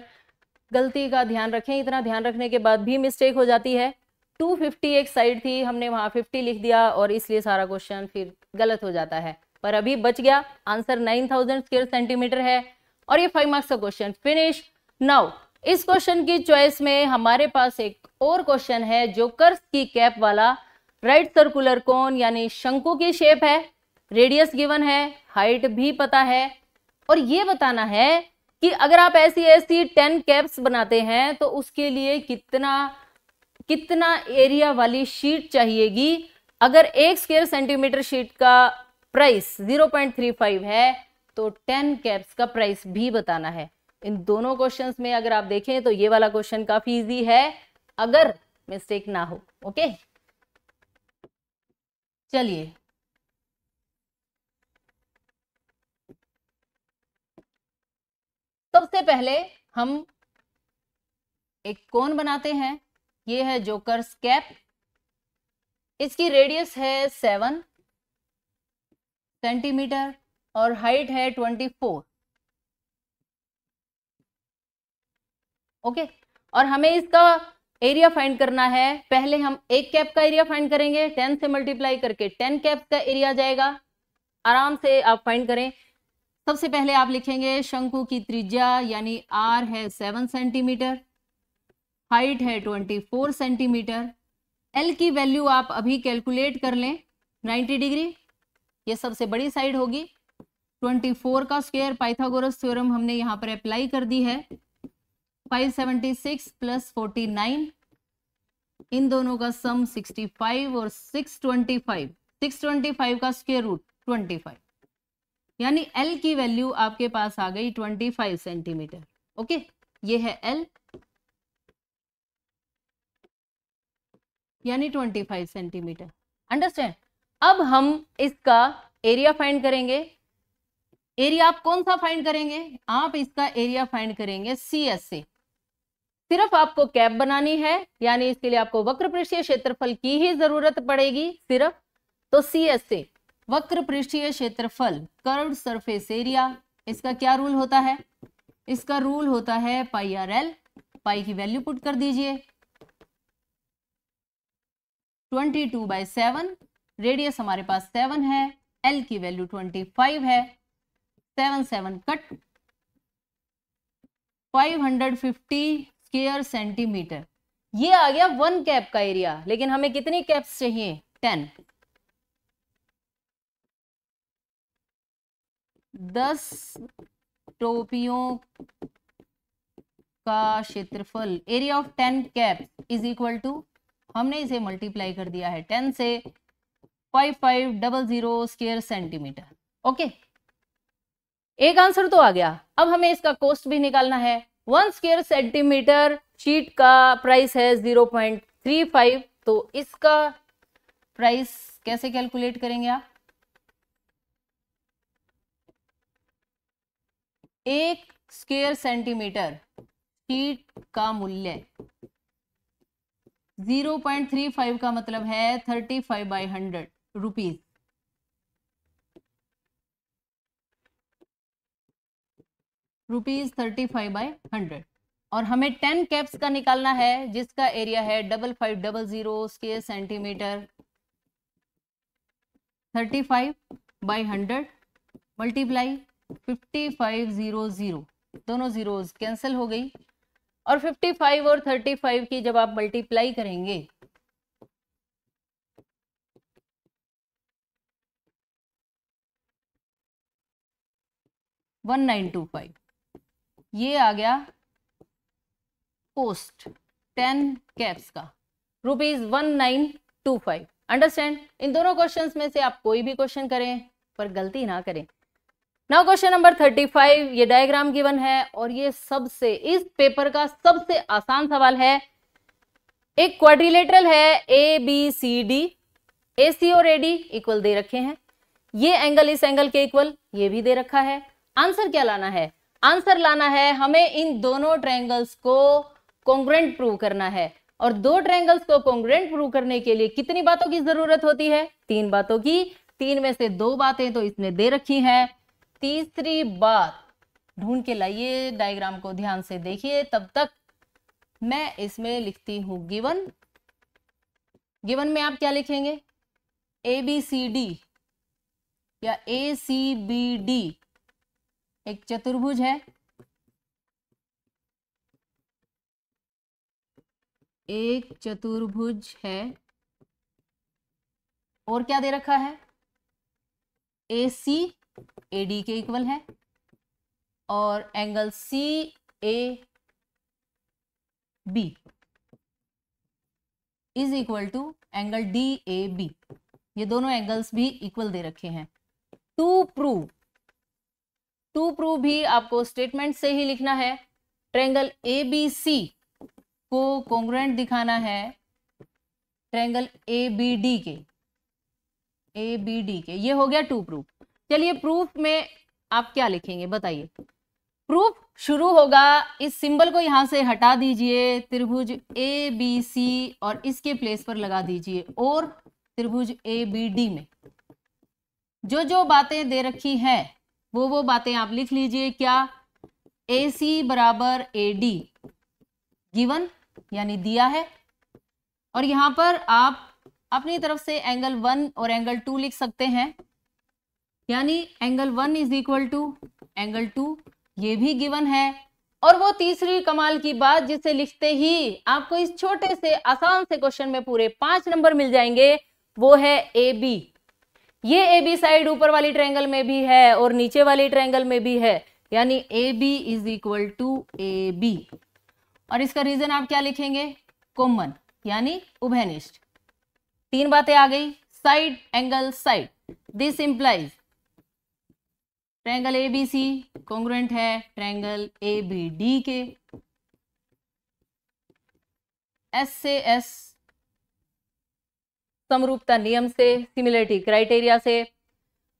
Speaker 1: गलती का ध्यान रखें, इतना ध्यान रखने के बाद भी मिस्टेक हो जाती है। 250 एक साइड थी, हमने वहां 50 लिख दिया, और इसलिए सारा क्वेश्चन फिर गलत हो जाता है, पर अभी बच गया। आंसर 9000 स्क्वायर सेंटीमीटर है, और ये 5 मार्क्स का क्वेश्चन फिनिश। नाउ इस क्वेश्चन की चॉइस में हमारे पास एक और क्वेश्चन है, जो कर्व की कैप वाला। राइट सर्कुलर कोन यानी शंकु की शेप है, रेडियस गिवन है, हाइट भी पता है, और ये बताना है कि अगर आप ऐसी ऐसी 10 कैप्स बनाते हैं तो उसके लिए कितना कितना एरिया वाली शीट चाहिएगी। अगर 1 स्क्वायर सेंटीमीटर शीट का प्राइस 0.35 है तो 10 कैप्स का प्राइस भी बताना है। इन दोनों क्वेश्चंस में अगर आप देखें तो ये वाला क्वेश्चन काफी इजी है, अगर मिस्टेक ना हो। ओके, चलिए सबसे पहले हम एक कोन बनाते हैं। ये है जोकर्स कैप, इसकी रेडियस है 7 सेंटीमीटर और हाइट है 24। ओके, और हमें इसका एरिया फाइंड करना है। पहले हम एक कैप का एरिया फाइंड करेंगे, 10 से मल्टीप्लाई करके 10 कैप का एरिया जाएगा। आराम से आप फाइंड करें। सबसे पहले आप लिखेंगे शंकु की त्रिज्या यानी r है 7 सेंटीमीटर, हाइट है 24 सेंटीमीटर, l की वैल्यू आप अभी कैलकुलेट कर लें 90 डिग्री, ये सबसे बड़ी साइड होगी। 24 का स्क्वायर पाइथागोरस थ्योरम हमने यहाँ पर अप्लाई कर दी है। 576 प्लस 49, इन दोनों का सम 65 और 625 का स्क्वायर रूट 25, यानी L की वैल्यू आपके पास आ गई 25 सेंटीमीटर। ओके, ये है L यानी 25 सेंटीमीटर। अंडरस्टैंड? अब हम इसका एरिया फाइंड करेंगे। एरिया आप कौन सा फाइंड करेंगे? आप इसका एरिया फाइंड करेंगे CS से। सिर्फ आपको कैप बनानी है, यानी इसके लिए आपको वक्र पृष्ठीय क्षेत्रफल की ही जरूरत पड़ेगी सिर्फ। तो CS से वक्र पृष्ठीय क्षेत्रफल, कर्व्ड सरफेस एरिया, इसका क्या रूल होता है? इसका रूल होता है पाई आर एल। पाई की वैल्यू पुट कर दीजिए 22/7, रेडियस हमारे पास 7 है, L की वैल्यू 25 है, 7 7 कट, 550 स्क्वायर सेंटीमीटर। ये आ गया 1 कैप का एरिया। लेकिन हमें कितनी कैप्स चाहिए? 10। 10 टोपियों का क्षेत्रफल, area of 10 caps is equal to, हमने इसे मल्टीप्लाई कर दिया है 10 से, 5500 स्क्वायर सेंटीमीटर। ओके, एक आंसर तो आ गया। अब हमें इसका कॉस्ट भी निकालना है। 1 स्क्वायर सेंटीमीटर शीट का प्राइस है 0.35, तो इसका प्राइस कैसे कैलकुलेट करेंगे आप? 1 स्क्वायर सेंटीमीटर शीट का मूल्य 0.35 का मतलब है 35/100 रुपीज। रुपीज 35/100। और हमें 10 कैप्स का निकालना है, जिसका एरिया है 5500 स्क्वायर सेंटीमीटर। 35/100 मल्टीप्लाई 5500, दोनों जीरोस कैंसिल हो गई। और 55 और 35 की जब आप मल्टीप्लाई करेंगे 1925, ये आ गया पोस्ट 10 कैप्स का रुपीज 1925। अंडरस्टैंड? इन दोनों क्वेश्चंस में से आप कोई भी क्वेश्चन करें पर गलती ना करें। नाउ क्वेश्चन नंबर 35, ये डायग्राम गिवन है और ये सबसे, इस पेपर का सबसे आसान सवाल है। एक क्वाड्रिलेटरल है ABCD, AC और AD इक्वल दे रखे हैं। ये एंगल इस एंगल के इक्वल, ये भी दे रखा है। आंसर क्या लाना है? आंसर लाना है हमें इन दोनों ट्रायंगल्स को कॉन्ग्रुएंट प्रूव करना है। और दो ट्रायंगल्स को कॉन्ग्रुएंट प्रूव करने के लिए कितनी बातों की जरूरत होती है? 3 बातों की। 3 में से 2 बातें तो इसने दे रखी हैं, तीसरी बात ढूंढ के लाइए। डायग्राम को ध्यान से देखिए, तब तक मैं इसमें लिखती हूं गिवन। गिवन में आप क्या लिखेंगे? ABCD या ACBD एक चतुर्भुज है, एक चतुर्भुज है। और क्या दे रखा है? AC AD के इक्वल है और angle CAB is equal to angle DAB। ये दोनों एंगल्स भी इक्वल दे रखे हैं। टू प्रूव भी आपको स्टेटमेंट से ही लिखना है। ट्रायंगल ABC को कॉन्ग्रुएंट दिखाना है ट्रायंगल ABD के। ये हो गया टू प्रूफ। चलिए प्रूफ में आप क्या लिखेंगे बताइए? प्रूफ शुरू होगा, इस सिंबल को यहां से हटा दीजिए, त्रिभुज ABC और इसके प्लेस पर लगा दीजिए, और त्रिभुज ABD में जो बातें दे रखी हैं वो बातें आप लिख लीजिए। क्या? AC बराबर AD गिवन यानी दिया है, और यहां पर आप अपनी तरफ से एंगल 1 और एंगल 2 लिख सकते हैं, यानी angle 1 is equal to angle 2, ये भी गिवन है। और वो तीसरी कमाल की बात जिसे लिखते ही आपको इस छोटे से आसान से क्वेश्चन में पूरे 5 नंबर मिल जाएंगे, वो है ए बी। ये ए बी साइड ऊपर वाली ट्रायंगल में भी है और नीचे वाली ट्रायंगल में भी है, यानी A B is equal to A B. और इसका रीजन आप क्या लिखेंगे? कॉमन, यानी उभयनिष्ठ। 3 बातें आ गई, side angle side. This implies triangle ABC congruent है ट्रायंगल एबीडी के, एस से एस समरूपता नियम से, सिमिलरिटी क्राइटेरिया से।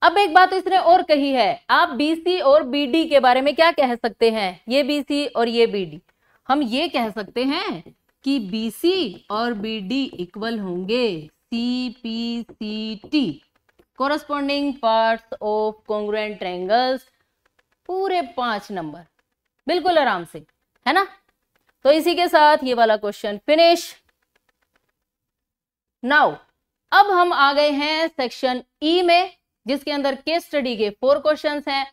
Speaker 1: अब एक बात इसने और कही है, आप बीसी और बीडी के बारे में क्या कह सकते हैं? ये बीसी और ये बीडी, हम ये कह सकते हैं कि बीसी और बीडी इक्वल होंगे CPCT, corresponding parts of congruent triangles, पूरे 5 नंबर, बिल्कुल आराम से, है ना। तो इसी के साथ ये वाला क्वेश्चन फिनिश। नाउ अब हम आ गए हैं सेक्शन ई में, जिसके अंदर केस स्टडी के 4 क्वेश्चंस हैं,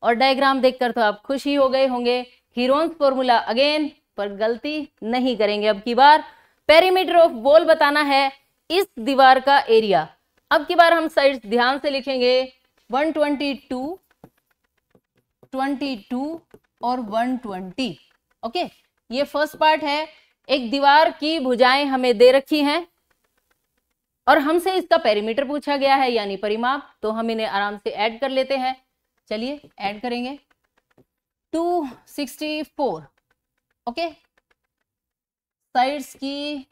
Speaker 1: और डायग्राम देखकर तो आप खुश ही हो गए होंगे। हीरोन्स फॉर्मूला अगेन, पर गलती नहीं करेंगे अब की बार। पेरीमीटर ऑफ वॉल बताना है, इस दीवार का एरिया। अब की बार हम साइड्स ध्यान से लिखेंगे, 122, 22 और 120। ओके, ये फर्स्ट पार्ट है। एक दीवार की भुजाएं हमें दे रखी हैं और हमसे इसका पेरीमीटर पूछा गया है, यानी परिमाप। तो हम इन्हें आराम से ऐड कर लेते हैं। चलिए ऐड करेंगे। 264, ओके। साइड्स की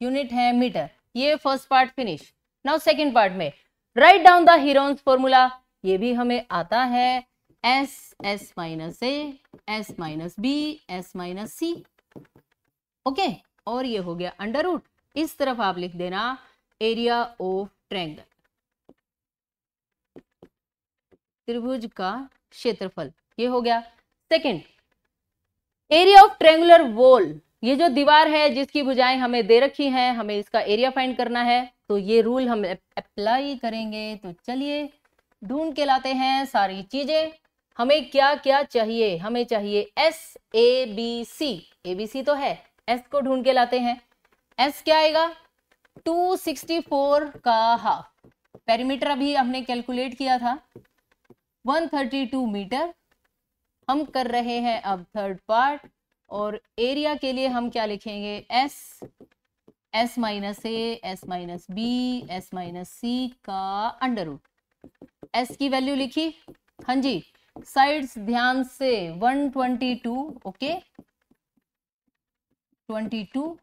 Speaker 1: यूनिट है मीटर। ये first part finish. Now second part में write down the Heron's formula, ये भी हमें आता है, S S minus A, S minus B, S minus C, okay. और ये हो गया अंडर रूट। इस तरफ आप लिख देना एरिया ऑफ ट्रायंगल, त्रिभुज का क्षेत्रफल, ये हो गया। Second, area of triangular wall, ये जो दीवार है जिसकी भुजाएं हमें दे रखी हैं, हमें इसका एरिया फाइंड करना है। तो ये रूल हम अप्लाई करेंगे। तो चलिए ढूंढ के लाते हैं सारी चीजें। हमें क्या क्या चाहिए? हमें चाहिए S A B C, A B C तो है, एस को ढूंढ के लाते हैं। एस क्या आएगा? 264 का हाफ। पेरीमीटर अभी हमने कैलकुलेट किया था, 132 मीटर। हम कर रहे हैं अब थर्ड पार्ट, और एरिया के लिए हम क्या लिखेंगे? S, S minus A, S minus B, S minus C का अंडर रूट। एस की वैल्यू लिखी, हाँ जी। साइड्स ध्यान से, 122, ओके, 22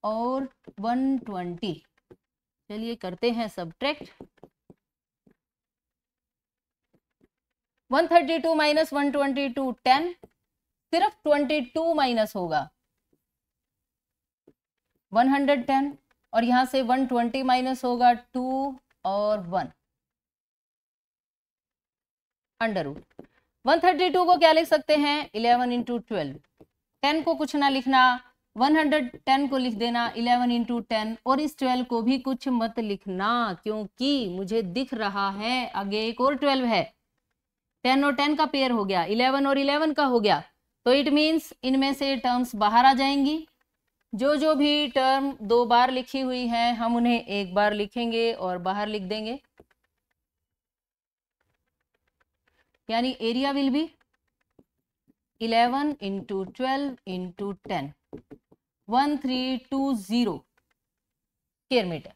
Speaker 1: और 120। चलिए करते हैं सबट्रैक्ट। 132 माइनस 122 10, सिर्फ 22 माइनस होगा 110, और यहां से 120 माइनस होगा 2 और 1 अंडर रूट। 132 को क्या लिख सकते हैं? 11 इंटू 12। 10 को कुछ ना लिखना, 110 को लिख देना 11 इंटू 10, और इस 12 को भी कुछ मत लिखना, क्योंकि मुझे दिख रहा है आगे एक और 12 है। 10 और 10 का पेयर हो गया, 11 और 11 का हो गया। तो इट मीन्स इनमें से टर्म्स बाहर आ जाएंगी। जो भी टर्म 2 बार लिखी हुई है, हम उन्हें 1 बार लिखेंगे और बाहर लिख देंगे। यानी area will be 11 into 12 into 10, 1320 square metre.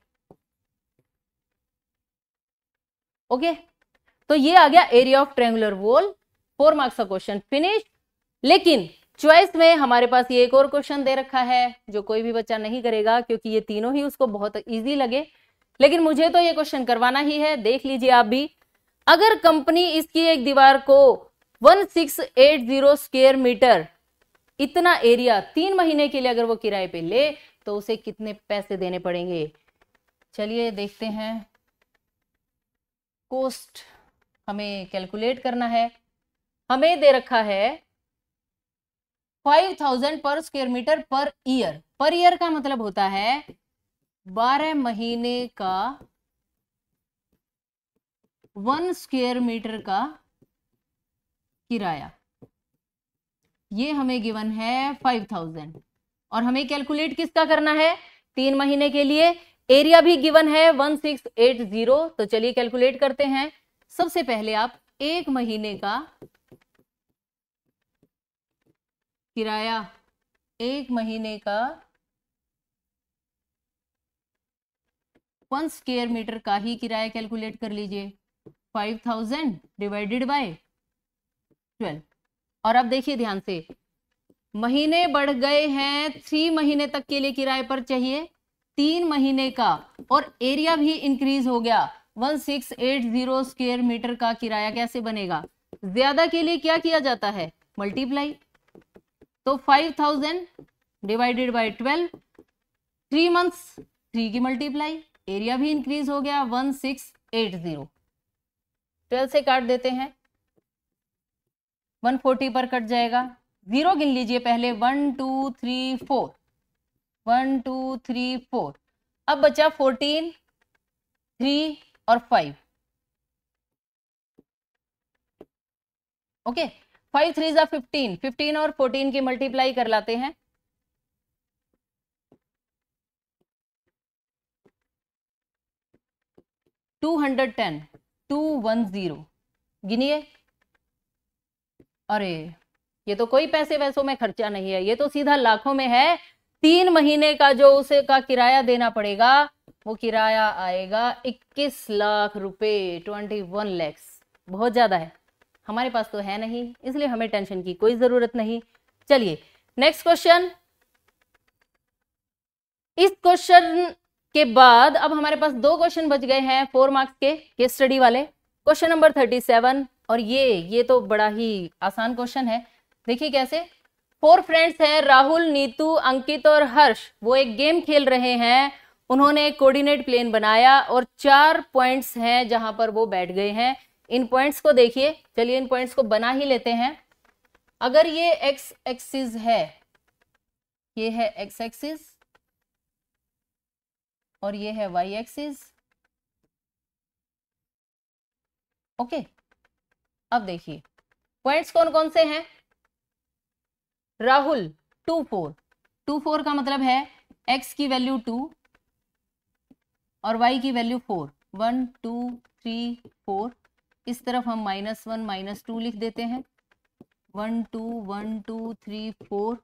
Speaker 1: Okay, तो ये आ गया area of triangular wall. 4 marks का क्वेश्चन फिनिश। लेकिन चॉइस में हमारे पास ये एक और क्वेश्चन दे रखा है, जो कोई भी बच्चा नहीं करेगा, क्योंकि ये तीनों ही उसको बहुत इजी लगे। लेकिन मुझे तो ये क्वेश्चन करवाना ही है। देख लीजिए आप भी, अगर कंपनी इसकी एक दीवार को 1680 स्क्वायर मीटर, इतना एरिया 3 महीने के लिए अगर वो किराए पे ले, तो उसे कितने पैसे देने पड़ेंगे? चलिए देखते हैं। कॉस्ट हमें कैलकुलेट करना है। हमें दे रखा है 5000 per square metre per year. Per year का मतलब होता है 12 महीने का 1 स्क्वायर मीटर का किराया। ये हमें गिवन है 5000 और हमें कैलकुलेट किसका करना है? 3 महीने के लिए। एरिया भी गिवन है 1680। तो चलिए कैलकुलेट करते हैं। सबसे पहले आप 1 महीने का किराया, 1 महीने का 1 स्क्वायर मीटर का ही किराया कैलकुलेट कर लीजिए। 5000 डिवाइडेड बाय 12। और अब देखिए ध्यान से, महीने बढ़ गए हैं, 3 महीने तक के लिए किराए पर चाहिए 3 महीने का, और एरिया भी इंक्रीज हो गया। 1680 स्क्वायर मीटर का किराया कैसे बनेगा? ज्यादा के लिए क्या किया जाता है? मल्टीप्लाई। तो 5000 डिवाइडेड बाय 12, 3 मंथ्स, 3 की मल्टीप्लाई, एरिया भी इंक्रीज हो गया 1680। 12 से काट देते हैं, 140 पर कट जाएगा। 0 गिन लीजिए पहले, 1 2 3 4, 1 2 3 4। अब बचा 14, 3 और 5। ओके, 5 3 जा 15, 15 और 14 की मल्टीप्लाई कर लाते हैं। $210, 210 गिनिए। अरे ये तो कोई पैसे वैसों में खर्चा नहीं है, ये तो सीधा लाखों में है। 3 महीने का जो उसे का किराया देना पड़ेगा, वो किराया आएगा 21 लाख रुपए, 21 lakhs। बहुत ज्यादा है, हमारे पास तो है नहीं, इसलिए हमें टेंशन की कोई जरूरत नहीं। चलिए नेक्स्ट क्वेश्चन। इस क्वेश्चन के बाद अब हमारे पास 2 क्वेश्चन बच गए हैं 4 मार्क्स के केस स्टडी वाले। क्वेश्चन नंबर 37, और ये तो बड़ा ही आसान क्वेश्चन है। देखिए कैसे, 4 फ्रेंड्स हैं, राहुल, नीतू, अंकित और हर्ष। वो एक गेम खेल रहे हैं। उन्होंने एक कोऑर्डिनेट प्लेन बनाया और 4 पॉइंट्स हैं जहां पर वो बैठ गए हैं। इन पॉइंट्स को देखिए, चलिए इन पॉइंट्स को बना ही लेते हैं। अगर ये एक्स एक्सिस है, ये है एक्स एक्सिस और ये है वाई एक्सिस। ओके, अब देखिए पॉइंट्स कौन कौन से हैं। राहुल 2 4, 2 4 का मतलब है x की वैल्यू 2 और y की वैल्यू 4, 1 2 3 4। इस तरफ हम -1 -2 लिख देते हैं। 1 2 1 2 3 4,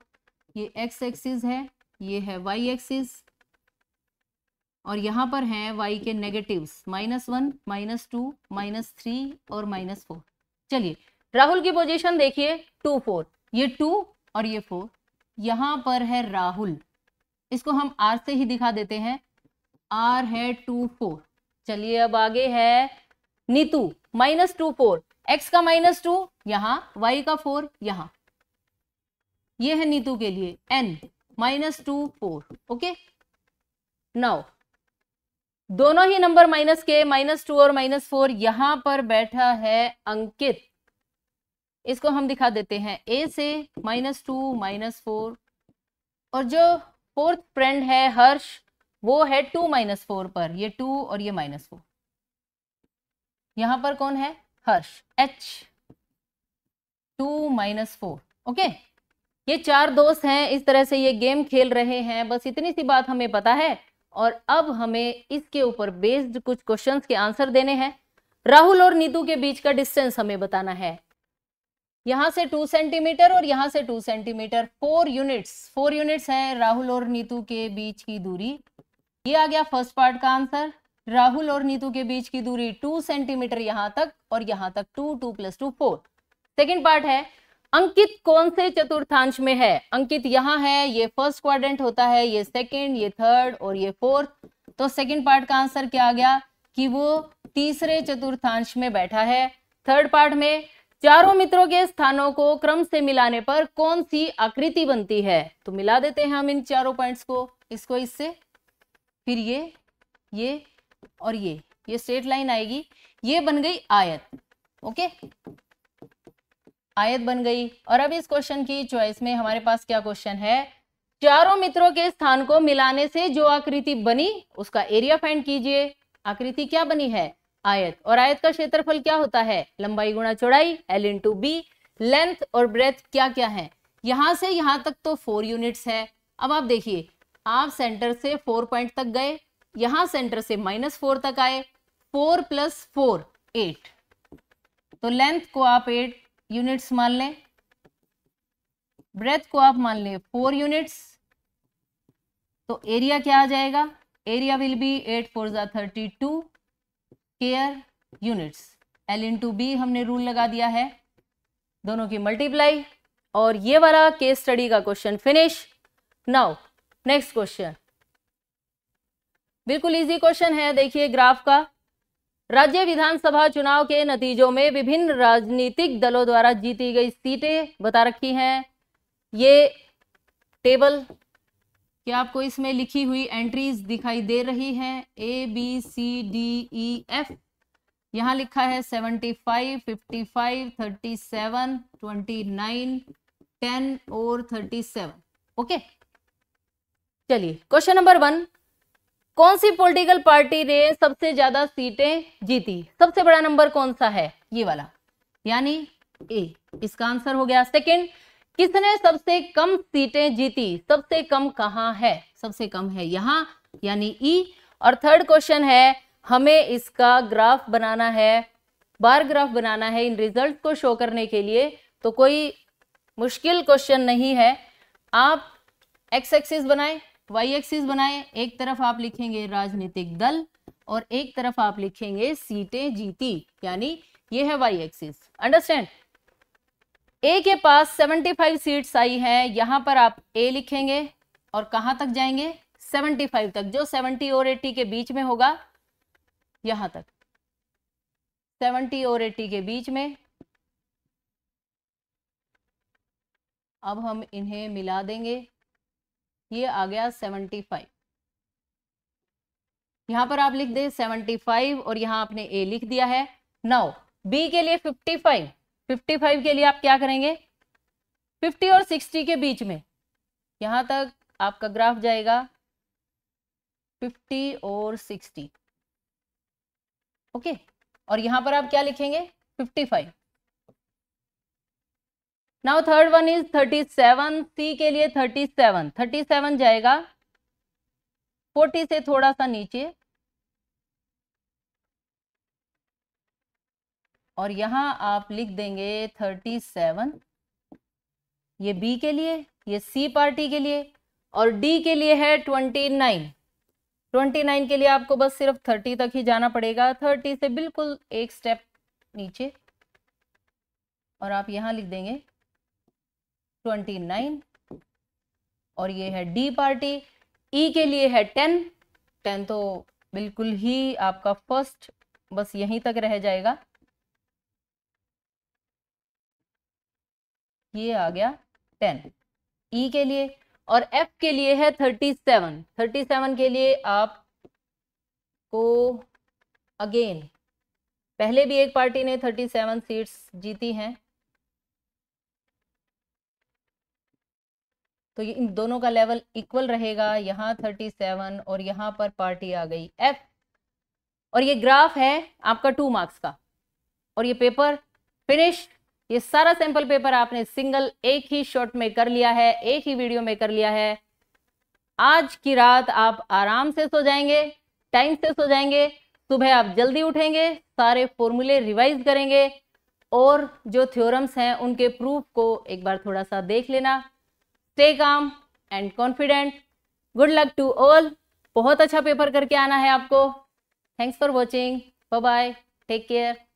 Speaker 1: ये x एक्सिस है, ये है y एक्सिस, और यहां पर हैं y के नेगेटिव्स, -1 -2 -3 और -4। चलिए राहुल की पोजीशन देखिए, 2 4, ये 2 और ये 4। यहां पर है राहुल, इसको हम r से ही दिखा देते हैं, r है 2 4। चलिए अब आगे है नीतू, -2 4, x का -2 यहां, y का 4 यहां। ये है नीतू के लिए n -2 4। ओके, नाउ दोनों ही नंबर माइनस के, -2 और -4। यहां पर बैठा है अंकित, इसको हम दिखा देते हैं a से, -2 -4। और जो 4th फ्रेंड है हर्ष, वो है 2 -4 पर, ये 2 और ये -4। यहां पर कौन है? हर्ष, h 2 -4। ओके, ये 4 दोस्त हैं, इस तरह से ये गेम खेल रहे हैं। बस इतनी सी बात हमें पता है, और अब हमें इसके ऊपर बेस्ड कुछ क्वेश्चंस के आंसर देने हैं। राहुल और नीतू के बीच का डिस्टेंस हमें बताना है। यहां से 2 सेंटीमीटर और यहां से 2 सेंटीमीटर, 4 यूनिट्स हैं राहुल और नीतू के बीच की दूरी। ये आ गया फर्स्ट पार्ट का आंसर। राहुल और नीतू के बीच की दूरी 2 सेंटीमीटर यहां तक, और यहां तक 2 2 + 2 4। सेकेंड पार्ट है, अंकित कौन से चतुर्थांश में है? अंकित यहां है, ये फर्स्ट क्वाड्रेंट होता है, ये सेकेंड, ये थर्ड और ये फोर्थ। तो सेकेंड पार्ट का आंसर क्या आ गया कि वो तीसरे चतुर्थांश में बैठा है। थर्ड पार्ट में, चारों मित्रों के स्थानों को क्रम से मिलाने पर कौन सी आकृति बनती है? तो मिला देते हैं हम इन चारों पॉइंट्स को, इसको इससे, फिर ये और ये स्ट्रेट लाइन आएगी, ये बन गई आयत। ओके, आयत बन गई। और अब इस क्वेश्चन की चॉइस में हमारे पास क्या क्वेश्चन है, चारों मित्रों के स्थान को मिलाने से जो आकृति बनी उसका एरिया फाइंड कीजिए। आकृति क्या बनी है, आयत, और आयत का क्षेत्रफल क्या होता है, लंबाई गुणा चौड़ाई, L इंटू बी। लेंथ और ब्रेथ क्या क्या है, यहां से यहां तक तो 4 यूनिट्स है। अब आप देखिए, आप सेंटर से 4 पॉइंट तक गए, यहां सेंटर से -4 तक आए, 4 + 4 8, तो लेंथ को आप 8 यूनिट्स मान लें, ब्रेथ को आप मान लें 4 यूनिट्स, तो एरिया क्या आ जाएगा, एरिया विल बी 8 4 जा 32 square units. L into B हमने रूल लगा दिया है, दोनों की मल्टीप्लाई। और ये वाला केस स्टडी का question finish. Now next question, बिल्कुल इजी क्वेश्चन है। देखिए ग्राफ का, राज्य विधानसभा चुनाव के नतीजों में विभिन्न राजनीतिक दलों द्वारा जीती गई सीटें बता रखी हैं। ये टेबल क्या आपको इसमें लिखी हुई एंट्रीज दिखाई दे रही हैं, ABCDEF। यहां लिखा है 75, 55, 37, 29, 10 और 37। ओके, चलिए क्वेश्चन नंबर 1, कौन सी पॉलिटिकल पार्टी ने सबसे ज्यादा सीटें जीती, सबसे बड़ा नंबर कौन सा है, ये वाला, यानी ए, इसका आंसर हो गया। सेकंड, किसने सबसे कम सीटें जीती, सबसे कम कहां है, सबसे कम है यहां, यानी ई। और थर्ड क्वेश्चन है, हमें इसका ग्राफ बनाना है, बार ग्राफ बनाना है इन रिजल्ट को शो करने के लिए। तो कोई मुश्किल क्वेश्चन नहीं है, आप एक्स एक्सिस बनाएं, वाई एक्सिस बनाएं, एक तरफ आप लिखेंगे राजनीतिक दल और एक तरफ आप लिखेंगे सीटें जीती, यानी ये है वाई एक्सिस। अंडरस्टैंड। ए के पास 75 सीट्स आई हैं, यहां पर आप ए लिखेंगे और कहां तक जाएंगे, 75 तक, जो 70 और 80 के बीच में होगा, यहां तक 70 और 80 के बीच में। अब हम इन्हें मिला देंगे, ये आ गया 75। यहां पर आप लिख दे 75 और यहां आपने ए लिख दिया है। नाउ बी के लिए 55, 55 के लिए आप क्या करेंगे, 50 और 60 के बीच में, यहां तक आपका ग्राफ जाएगा 50 और 60। ओके, और यहां पर आप क्या लिखेंगे, 55। नाउ थर्ड वन इज 37, सी के लिए 37, 37 जाएगा 40 से थोड़ा सा नीचे, और यहां आप लिख देंगे 37, ये बी के लिए, ये सी पार्टी के लिए, और डी के लिए है 29। 29 के लिए आपको बस सिर्फ 30 तक ही जाना पड़ेगा, 30 से बिल्कुल एक स्टेप नीचे, और आप यहां लिख देंगे 29, और ये है डी पार्टी। ई के लिए है 10, 10 तो बिल्कुल ही आपका फर्स्ट बस यहीं तक रह जाएगा, ये आ गया 10 ई के लिए। और एफ के लिए है 37, 37 के लिए आपको अगेन, पहले भी एक पार्टी ने 37 सीट्स जीती हैं, तो इन दोनों का लेवल इक्वल रहेगा, यहाँ 37 और यहाँ पर पार्टी आ गई एफ। और ये ग्राफ है आपका 2 मार्क्स का, और ये पेपर फिनिश। ये सारा सैंपल पेपर आपने सिंगल एक ही शॉट में कर लिया है, एक ही वीडियो में कर लिया है। आज की रात आप आराम से सो जाएंगे, टाइम से सो जाएंगे, सुबह आप जल्दी उठेंगे, सारे फॉर्मूले रिवाइज करेंगे, और जो थ्योरम्स हैं उनके प्रूफ को एक बार थोड़ा सा देख लेना। Stay calm and confident. Good luck to all. बहुत अच्छा पेपर करके आना है आपको। Thanks for watching. Bye bye, take care.